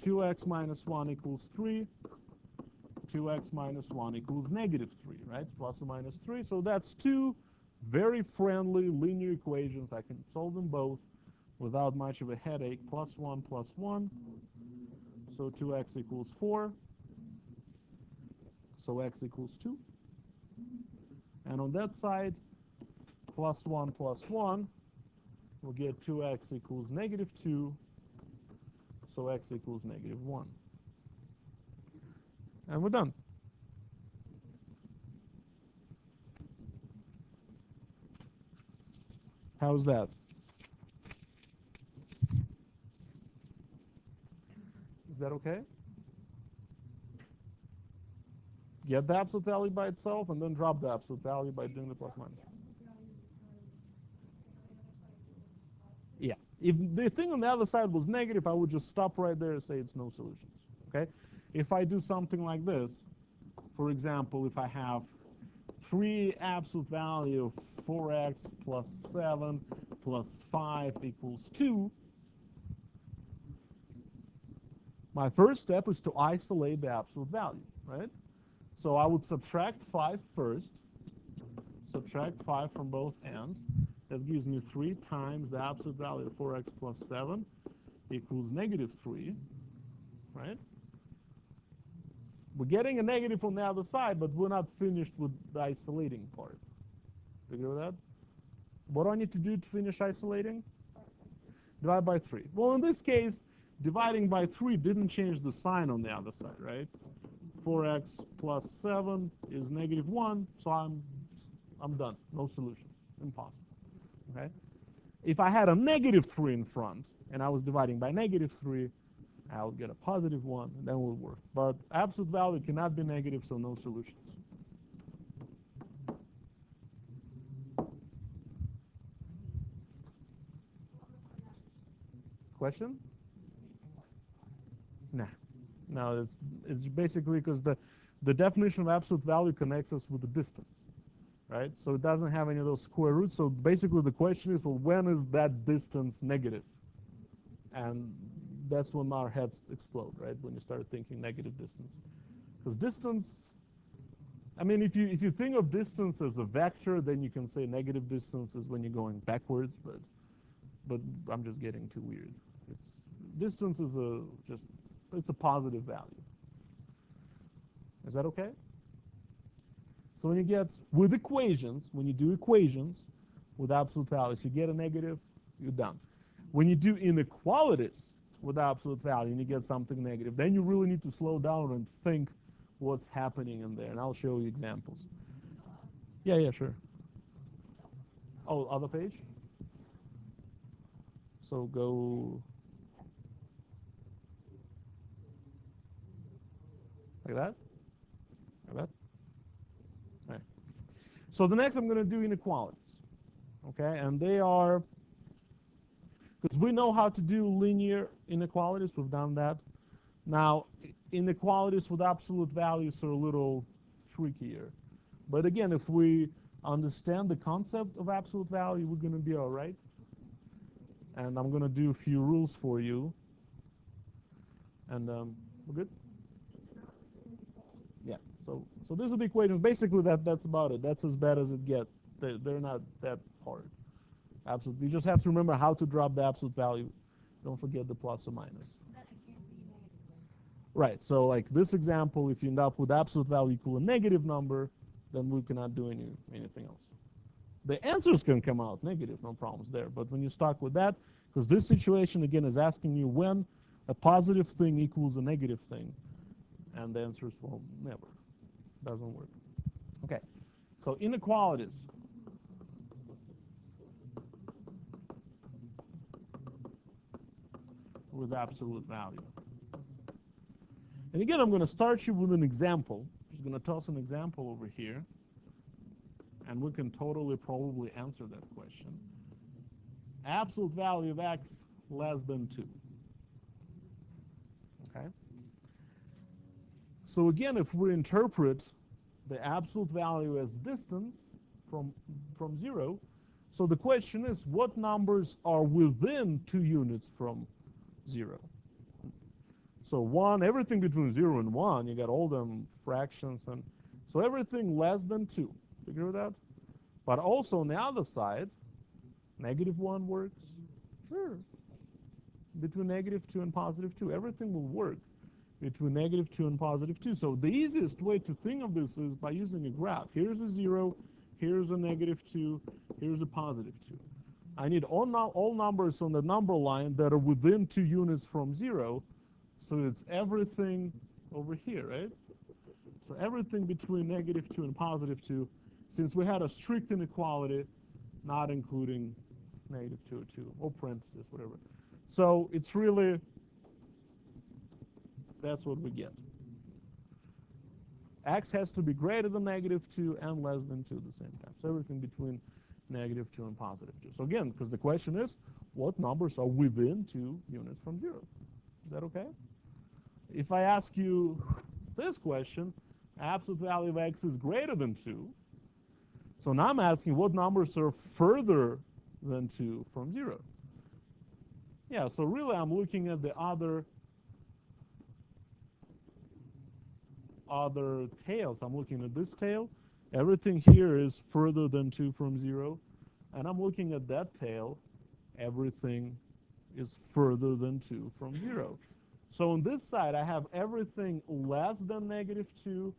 2x minus 1 equals 3. 2x minus 1 equals negative 3, right? Plus or minus 3. So that's two very friendly linear equations. I can solve them both without much of a headache. Plus 1 plus 1. So 2x equals 4. So x equals 2. And on that side, plus 1 plus 1, we'll get 2x equals negative 2. So x equals negative 1. And we're done. How's that? Is that okay? Get the absolute value by itself and then drop the absolute value by doing the plus minus. Yeah. If the thing on the other side was negative, I would just stop right there and say it's no solutions. Okay? If I do something like this, for example, if I have 3 absolute value of 4x plus 7 plus 5 equals 2, my first step is to isolate the absolute value, right? So I would subtract 5 first, subtract 5 from both ends. That gives me 3 times the absolute value of 4x plus 7 equals negative 3, right? We're getting a negative on the other side, but we're not finished with the isolating part. Do you agree with that? What do I need to do to finish isolating? Divide by 3. Well, in this case, dividing by 3 didn't change the sign on the other side, right? 4x plus 7 is negative 1, so I'm done. No solution. Impossible. Okay? If I had a negative 3 in front, and I was dividing by negative 3, I would get a positive 1, and then it will work. But absolute value cannot be negative, so no solutions. Question? Nah. No, it's basically because the definition of absolute value connects us with the distance, right? So it doesn't have any of those square roots. So basically the question is, well, when is that distance negative? And that's when our heads explode, right? When you start thinking negative distance. Because distance, I mean, if you think of distance as a vector, then you can say negative distance is when you're going backwards, but I'm just getting too weird. Distance is it's a positive value. Is that okay? So when you get with equations, when you do equations with absolute values, you get a negative, you're done. When you do inequalities with absolute value and you get something negative, then you really need to slow down and think what's happening in there. And I'll show you examples. Yeah, sure. Oh, other page? So go like that? Like that? All right. So the next I'm going to do inequalities. Okay, and they are, because we know how to do linear inequalities, we've done that. Now, inequalities with absolute values are a little trickier. But again, if we understand the concept of absolute value, we're going to be all right. And I'm going to do a few rules for you. And we're good? Yeah, so these are the equations. Basically, that's about it. That's as bad as it gets. They're not that hard. Absolutely. You just have to remember how to drop the absolute value. Don't forget the plus or minus. Right, so like this example, if you end up with absolute value equal a negative number, then we cannot do anything else. The answers can come out negative, no problems there. But when you're stuck with that, because this situation, again, is asking you when a positive thing equals a negative thing. And the answer is, well, never. Doesn't work. Okay, so inequalities. With absolute value. And again, I'm going to start you with an example. I'm just going to toss an example over here. And we can totally probably answer that question. Absolute value of x less than 2. Okay? So again, if we interpret the absolute value as distance from 0, So the question is, what numbers are within 2 units from 0? So 1, everything between 0 and 1, you got all them fractions, and so everything less than 2. Figure it out? But also on the other side, -1 works. Sure. Between -2 and +2, everything will work between -2 and +2. So the easiest way to think of this is by using a graph. Here's a 0, here's a -2, here's a +2. I need all numbers on the number line that are within 2 units from 0. So it's everything over here, right? So everything between -2 and +2, since we had a strict inequality, not including -2 or 2, or parentheses, whatever. So it's really, that's what we get. X has to be greater than -2 and less than 2 at the same time. So everything between -2 and +2. So again, because the question is, what numbers are within 2 units from 0? Is that okay? If I ask you this question, absolute value of X is greater than 2. So now I'm asking what numbers are further than 2 from 0. Yeah, so really I'm looking at the other tails. I'm looking at this tail. Everything here is further than 2 from 0. And I'm looking at that tail. Everything is further than 2 from 0. So on this side, I have everything less than -2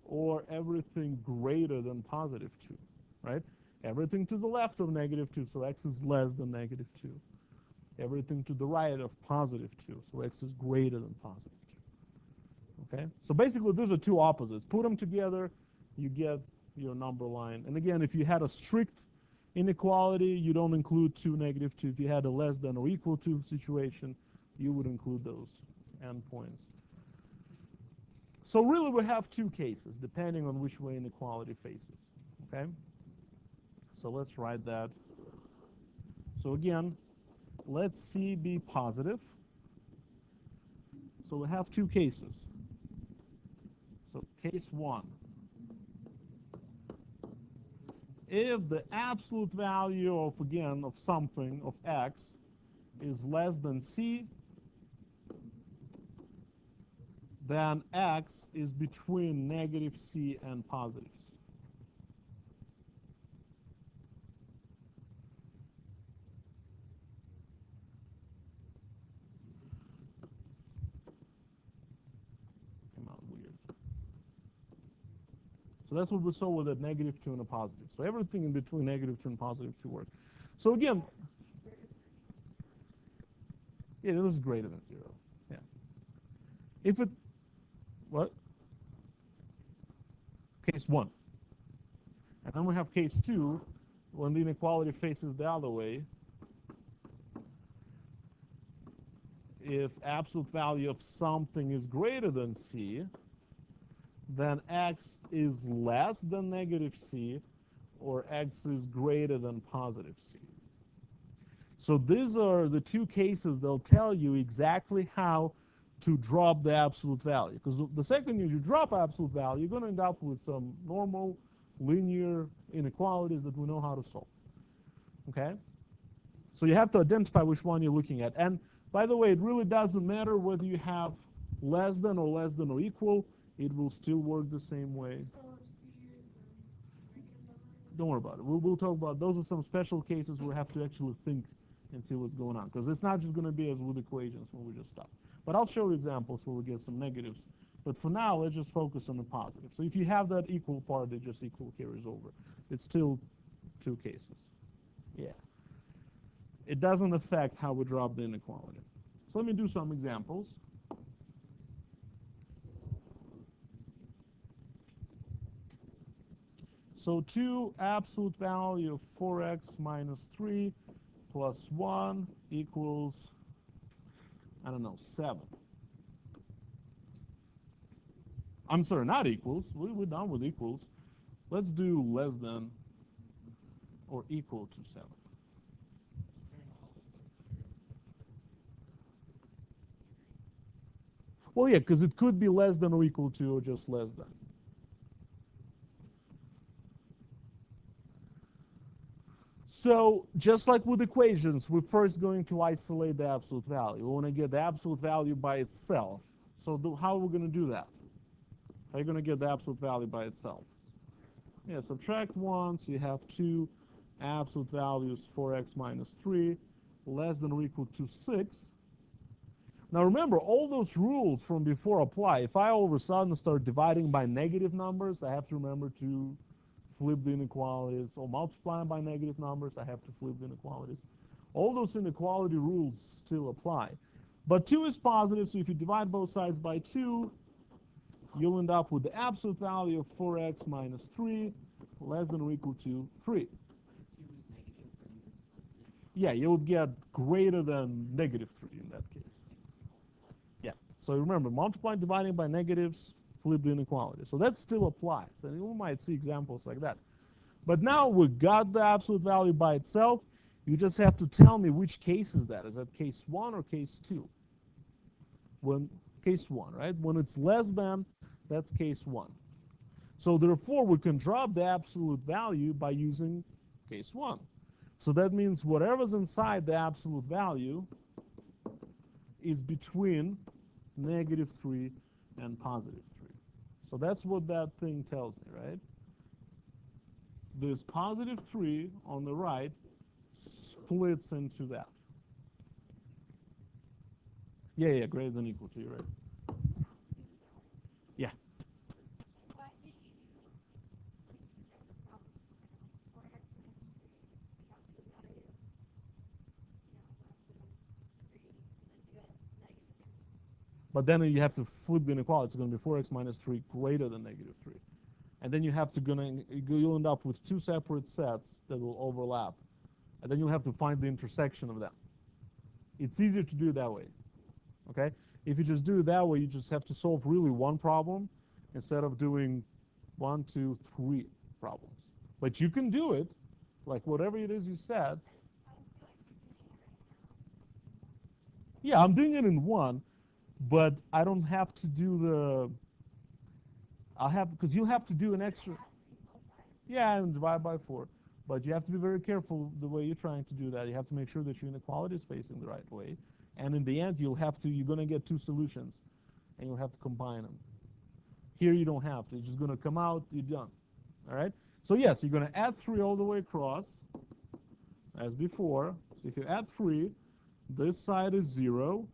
or everything greater than +2, right? Everything to the left of -2, so X is less than -2. Everything to the right of +2, so X is greater than +2. Okay? So basically, those are two opposites. Put them together, you get your number line. And again, if you had a strict inequality, you don't include 2, -2. If you had a less than or equal to situation, you would include those endpoints. So really, we have two cases, depending on which way inequality faces. Okay? So let's write that. So again, let C be positive. So we have two cases. So case 1. If the absolute value of, again, of something, of X, is less than C, then X is between -C and +C. Came out weird. So that's what we saw with a -2 and a positive. So everything in between -2 and +2 works. So again, yeah, this is greater than 0. Yeah. If it, what? Case 1. And then we have case 2, when the inequality faces the other way. If absolute value of something is greater than C, then X is less than -C, or X is greater than +C. So these are the two cases they'll tell you exactly how to drop the absolute value. Because the second you drop absolute value, you're going to end up with some normal linear inequalities that we know how to solve. Okay? So you have to identify which one you're looking at. And by the way, it really doesn't matter whether you have less than or equal. It will still work the same way. So if C is a negative number? Don't worry about it. We'll talk about those are some special cases where we have to actually think and see what's going on. Because it's not just going to be as with equations when we just stop. But I'll show you examples where we get some negatives. But for now, let's just focus on the positive. So if you have that equal part, it just equal carries over. It's still two cases. Yeah. It doesn't affect how we drop the inequality. So let me do some examples. So 2 absolute value of 4x minus 3 plus 1 equals, I don't know, 7. I'm sorry, not equals. We're done with equals. Let's do less than or equal to 7. Well, yeah, because it could be less than or equal to or just less than. So just like with equations, we're first going to isolate the absolute value. We want to get the absolute value by itself. So how are we going to do that? How are you going to get the absolute value by itself? Yeah, subtract 1, so you have 2 absolute values, 4x minus 3, less than or equal to 6. Now remember, all those rules from before apply. If I all of a sudden start dividing by negative numbers, I have to remember to flip the inequalities, or multiplying by negative numbers, I have to flip the inequalities. All those inequality rules still apply. But 2 is positive, so if you divide both sides by 2, you'll end up with the absolute value of 4x minus 3 less than or equal to 3. Yeah, you would get greater than negative 3 in that case. Yeah, so remember, multiplying, dividing by negatives, flip the inequality. So that still applies, and you might see examples like that. But now we got the absolute value by itself. You just have to tell me which case is that. Is that case 1 or case 2? When case 1, right? When it's less than, that's case 1. So therefore, we can drop the absolute value by using case 1. So that means whatever's inside the absolute value is between negative 3 and positive 3. So that's what that thing tells me, right? This positive 3 on the right splits into that. Yeah, greater than equal to, right? Yeah. But then you have to flip the inequality. It's going to be 4x minus 3 greater than negative 3. And then you have to you'll end up with 2 separate sets that will overlap. And then you'll have to find the intersection of them. It's easier to do it that way. Okay? If you just do it that way, you just have to solve really one problem instead of doing 1, 2, 3 problems. But you can do it, like whatever it is you said. Yeah, I'm doing it in 1, but I don't have to do the, because you have to do an extra. Yeah, and divide by 4. But you have to be very careful the way you're trying to do that. You have to make sure that your inequality is facing the right way. And in the end, you're going to get 2 solutions, and you'll have to combine them. Here you don't have to. It's just going to come out, you're done. All right? So yes, you're going to add 3 all the way across, as before. So if you add 3, this side is 0,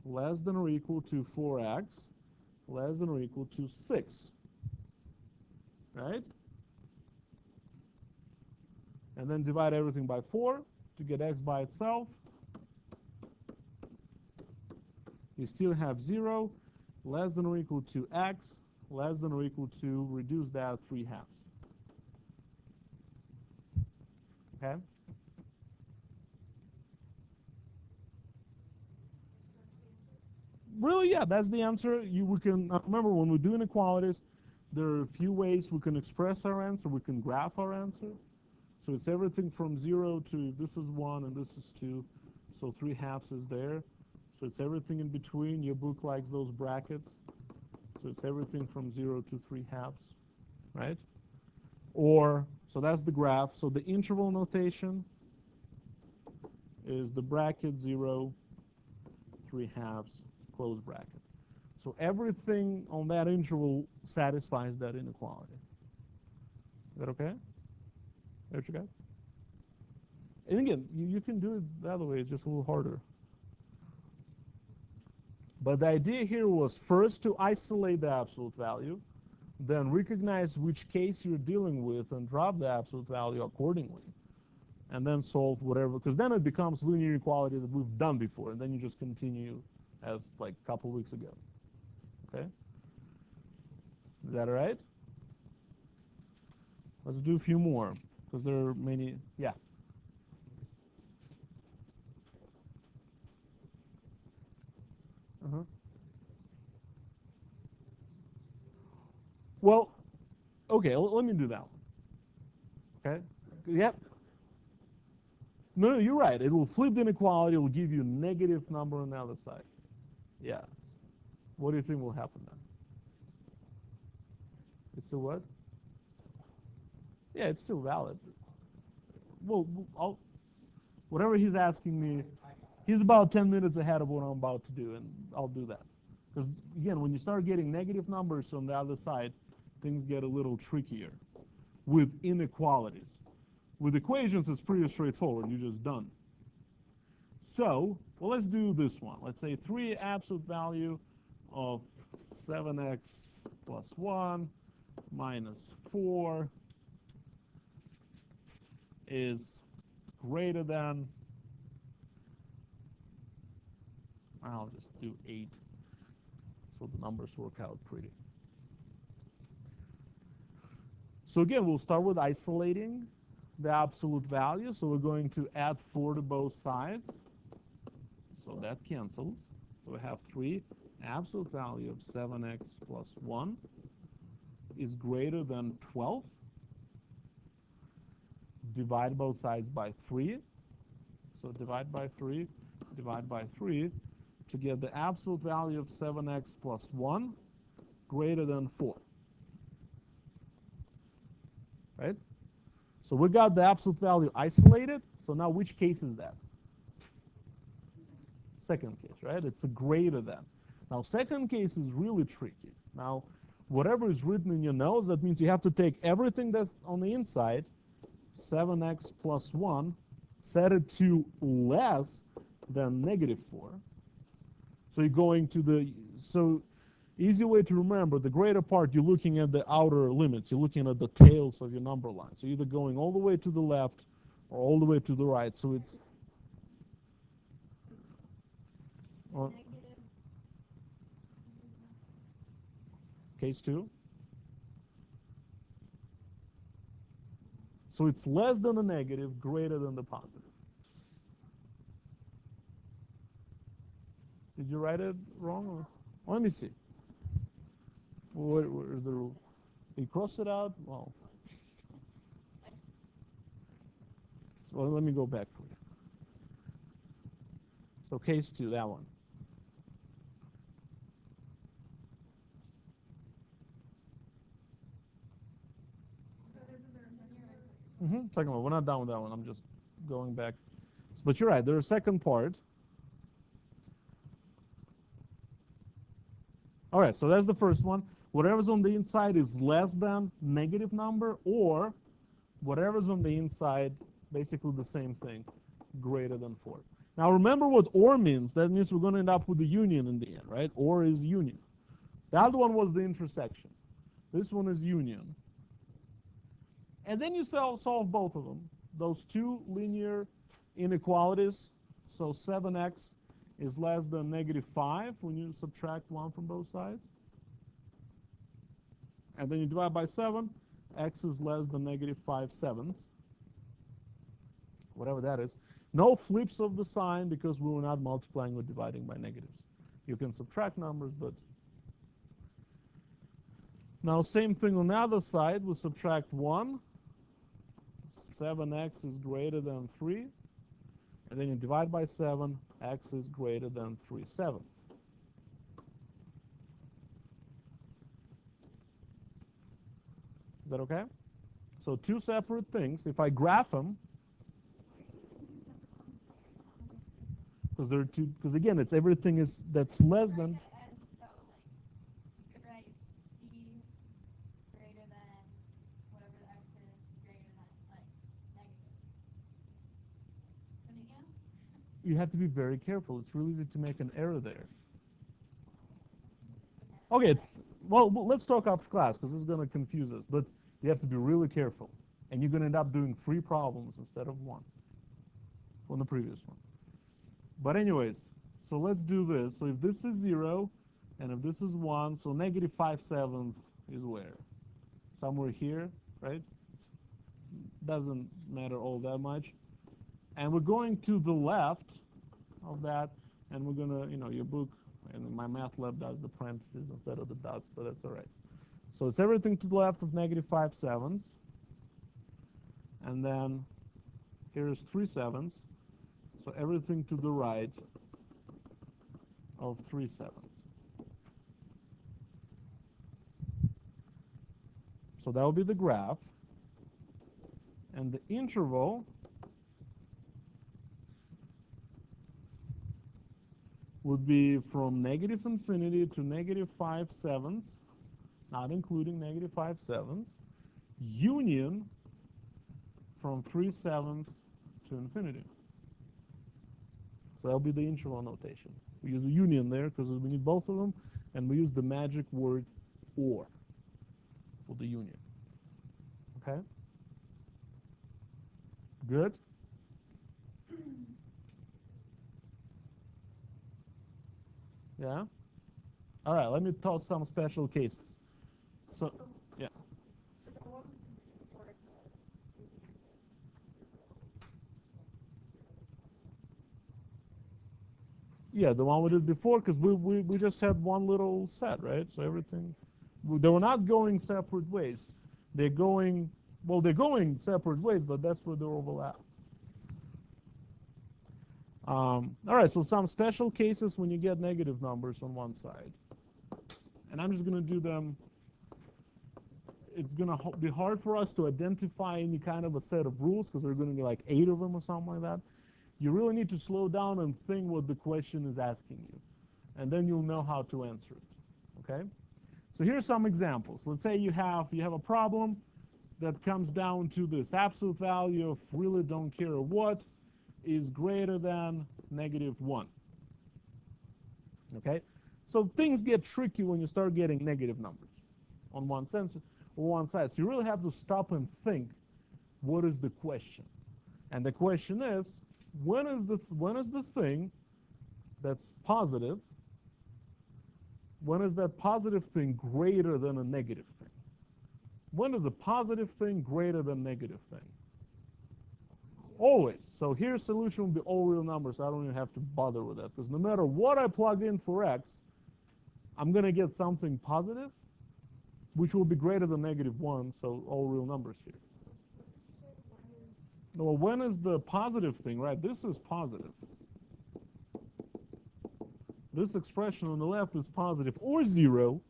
less than or equal to 4x, less than or equal to 6. Right? And then divide everything by 4 to get x by itself. You still have 0, less than or equal to x, less than or equal to, reduce that 3 halves. Okay? Really, yeah, that's the answer. We can remember when we're doing inequalities, there are a few ways we can express our answer. We can graph our answer. So it's everything from 0 to, this is 1 and this is 2. So 3 halves is there. So it's everything in between. Your book likes those brackets. So it's everything from 0 to 3 halves, right? Or, so that's the graph. So the interval notation is the bracket 0, 3 halves, close bracket. So everything on that interval satisfies that inequality. Is that okay? There you go. And again, you can do it the other way. It's just a little harder. But the idea here was first to isolate the absolute value, then recognize which case you're dealing with and drop the absolute value accordingly, and then solve whatever, because then it becomes linear equality that we've done before, and then you just continue as like a couple weeks ago. Okay? Is that all right? Let's do a few more, because there are many. Yeah. Uh-huh. Well, okay, let me do that one. Okay? Yep. No, you're right. It will flip the inequality. It will give you a negative number on the other side. Yeah. What do you think will happen then? It's still what? Yeah, it's still valid. well, whatever he's asking me, he's about 10 minutes ahead of what I'm about to do, and I'll do that. Because, again, when you start getting negative numbers on the other side, things get a little trickier with inequalities. With equations, it's pretty straightforward. You're just done. So, well, let's do this one. Let's say 3 absolute value of 7x plus 1 minus 4 is greater than, I'll just do 8, so the numbers work out pretty. So again, we'll start with isolating the absolute value. So we're going to add 4 to both sides. So that cancels. So we have 3. Absolute value of 7x plus 1 is greater than 12. Divide both sides by 3. So divide by 3, divide by 3 to get the absolute value of 7x plus 1 greater than 4. Right? So we got the absolute value isolated. So now which case is that? Second case, right? It's a greater than. Now second case is really tricky. Now whatever is written in your notes, that means you have to take everything that's on the inside, 7x plus 1, set it to less than negative 4. So you're going to the, so easy way to remember, the greater part, you're looking at the outer limits. You're looking at the tails of your number line. So either going all the way to the left or all the way to the right. So it's case 2. So it's less than the negative, greater than the positive. Did you write it wrong? Or? Well, let me see. Where's the rule? You cross it out? Well. So let me go back for you. So case 2, that one. Second one. We're not done with that one. I'm just going back. But you're right. There's a second part. All right. So that's the first one. Whatever's on the inside is less than negative number, or whatever's on the inside, basically the same thing, greater than 4. Now remember what or means. That means we're going to end up with the union in the end, right? Or is union. The other one was the intersection. This one is union. And then you solve both of them. Those two linear inequalities. So 7x is less than negative 5 when you subtract 1 from both sides. And then you divide by 7. X is less than negative 5/7. Whatever that is. No flips of the sign because we were not multiplying or dividing by negatives. You can subtract numbers, but... Now same thing on the other side. We subtract 1. 7x is greater than 3. And then you divide by 7. X is greater than 3/7. Is that okay? So two separate things. If I graph them, because they're two, because again, it's everything is that's less than. You have to be very careful. It's really easy to make an error there. Okay, well, let's talk after class because this is going to confuse us. But you have to be really careful. And you're going to end up doing 3 problems instead of 1 from the previous one. But anyways, so let's do this. So if this is 0 and if this is 1, so negative 5/7 is where? Somewhere here, right? Doesn't matter all that much. And we're going to the left of that, and we're going to, your book, and my math lab does the parentheses instead of the dots, but that's all right. So it's everything to the left of negative 5/7. And then here's 3/7. So everything to the right of 3/7. So that will be the graph. And the interval would be from negative infinity to negative 5/7, not including negative 5/7, union from 3/7 to infinity. So that'll be the interval notation. We use a union there because we need both of them, and we use the magic word or for the union. Okay? Good? Yeah? All right, let me talk some special cases. So, yeah. Yeah, the one we did before, because we just had one little set, right? So everything, they were not going separate ways. They're going, well, they're going separate ways, but that's where they overlap. All right, so some special cases when you get negative numbers on one side. And I'm just going to do them. It's going to be hard for us to identify any kind of a set of rules because there are going to be like 8 of them or something like that. You really need to slow down and think what the question is asking you. And then you'll know how to answer it. Okay? So here's some examples. Let's say you have a problem that comes down to this. Absolute value of really don't care what is greater than -1. Okay? So things get tricky when you start getting negative numbers on one side. So you really have to stop and think, what is the question? And the question is, when is the thing that's positive, when is that positive thing greater than a negative thing? When is a positive thing greater than negative thing? Always. So here solution will be all real numbers. I don't even have to bother with that because no matter what I plug in for x, I'm going to get something positive, which will be greater than -1, so all real numbers here. Well, when is the positive thing, right? This is positive. This expression on the left is positive or 0,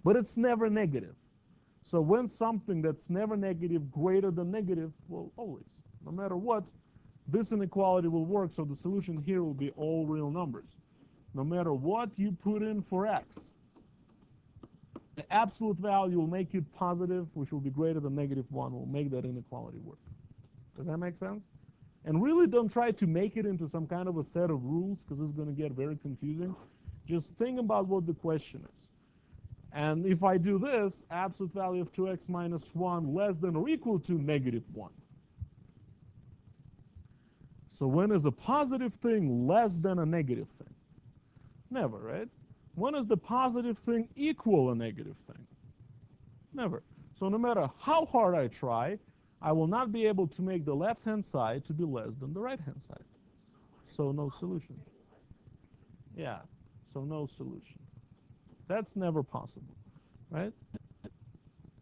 but it's never negative. So when something that's never negative greater than negative, well, always, no matter what, this inequality will work. So the solution here will be all real numbers. No matter what you put in for x, the absolute value will make it positive, which will be greater than -1, will make that inequality work. Does that make sense? And really don't try to make it into some kind of a set of rules because it's going to get very confusing. Just think about what the question is. And if I do this, absolute value of 2x minus 1 less than or equal to -1. So when is a positive thing less than a negative thing? Never, right? When is the positive thing equal a negative thing? Never. So no matter how hard I try, I will not be able to make the left-hand side to be less than the right-hand side. So no solution. Yeah, so no solution. That's never possible, right?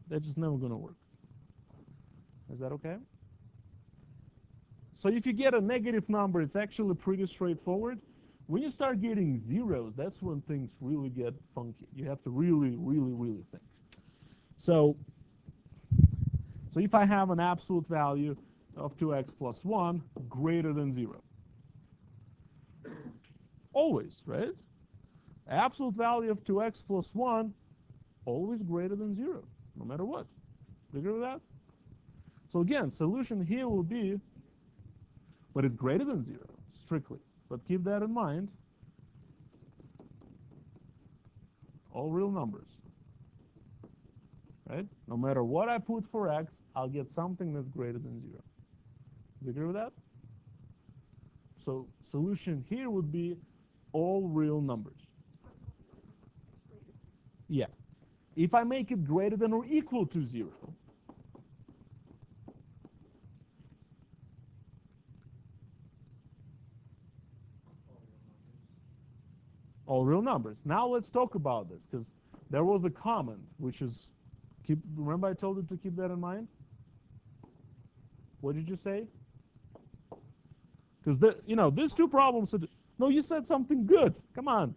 That's just never going to work. Is that okay? So if you get a negative number, it's actually pretty straightforward. When you start getting zeros, that's when things really get funky. You have to really, really, really think. So if I have an absolute value of 2x plus 1 greater than 0, always, right? Absolute value of 2x plus 1 always greater than 0, no matter what. You agree with that? So again, solution here will be, but it's greater than 0, strictly. But keep that in mind. All real numbers. Right? No matter what I put for x, I'll get something that's greater than 0. You agree with that? So solution here would be all real numbers. Yeah. If I make it greater than or equal to 0, all real numbers. Now let's talk about this, because there was a comment, which is, remember I told you to keep that in mind? What did you say? Because, these two problems, no, you said something good. Come on.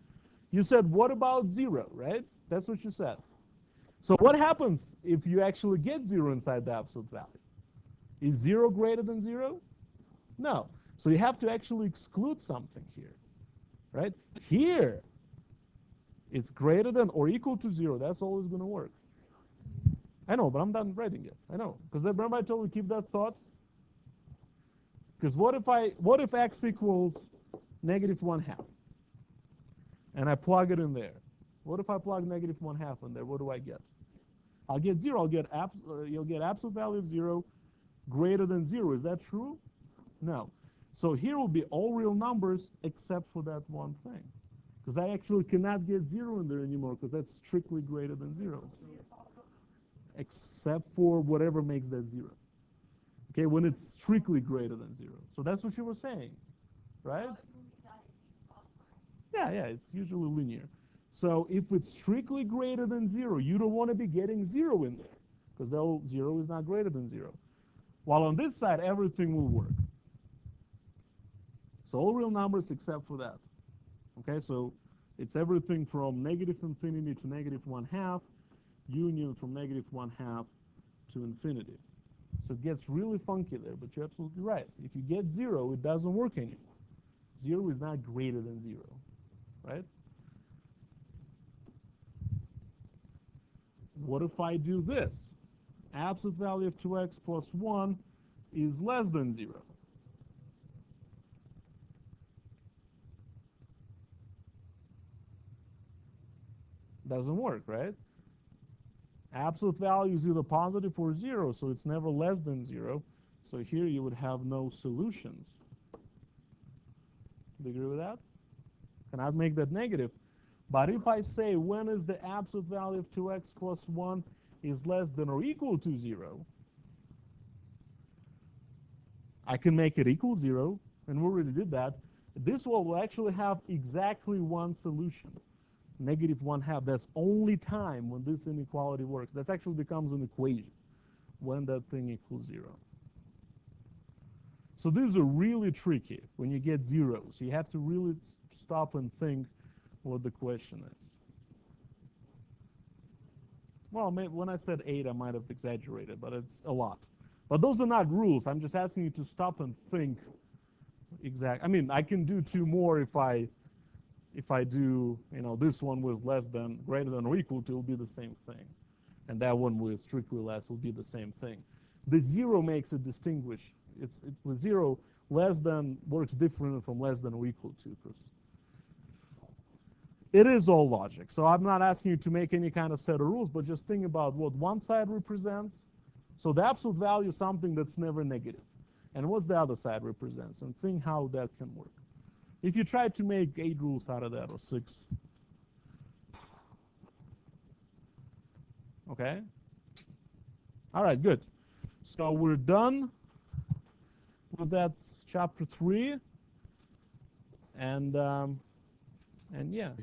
You said, what about 0, right? That's what you said. So what happens if you actually get 0 inside the absolute value? Is 0 greater than 0? No. So you have to actually exclude something here. right? Here, it's greater than or equal to 0. That's always going to work. I know, but I'm done writing it. I know. Because remember I told you keep that thought? Because what if x equals negative 1/2? And I plug it in there. What if I plug negative 1/2 in there? What do I get? I'll get 0. You'll get absolute value of 0 greater than 0. Is that true? No. So here will be all real numbers except for that one thing. Because I actually cannot get 0 in there anymore because that's strictly greater than 0. Except for whatever makes that 0. Okay, when it's strictly greater than 0. So that's what you were saying, right? Yeah, it's usually linear. So if it's strictly greater than 0, you don't want to be getting 0 in there because 0 is not greater than 0. While on this side, everything will work. So all real numbers except for that. Okay, so it's everything from negative infinity to negative 1/2, union from negative 1/2 to infinity. So it gets really funky there, but you're absolutely right. If you get 0, it doesn't work anymore. 0 is not greater than 0, right? What if I do this? Absolute value of 2x plus 1 is less than 0. Doesn't work, right? Absolute value is either positive or 0, so it's never less than 0. So here you would have no solutions. Do you agree with that? Cannot make that negative. But if I say when is the absolute value of 2x plus 1 is less than or equal to 0, I can make it equal 0, and we already did that. This one will actually have exactly one solution, negative 1/2. That's only time when this inequality works. That actually becomes an equation when that thing equals 0. So these are really tricky when you get zeros. You have to really stop and think what the question is. Well, maybe when I said 8, I might have exaggerated, but it's a lot. But those are not rules. I'm just asking you to stop and think exact. I mean, I can do 2 more if I do, this one with less than, greater than or equal to, will be the same thing. And that one with strictly less will be the same thing. The 0 makes it distinguish. It's with 0, less than works different from less than or equal to. It is all logic. So I'm not asking you to make any kind of set of rules, but just think about what one side represents. So the absolute value is something that's never negative. And what's the other side represents? And think how that can work. If you try to make 8 rules out of that, or 6, okay? All right, good. So we're done with that chapter 3. And yeah,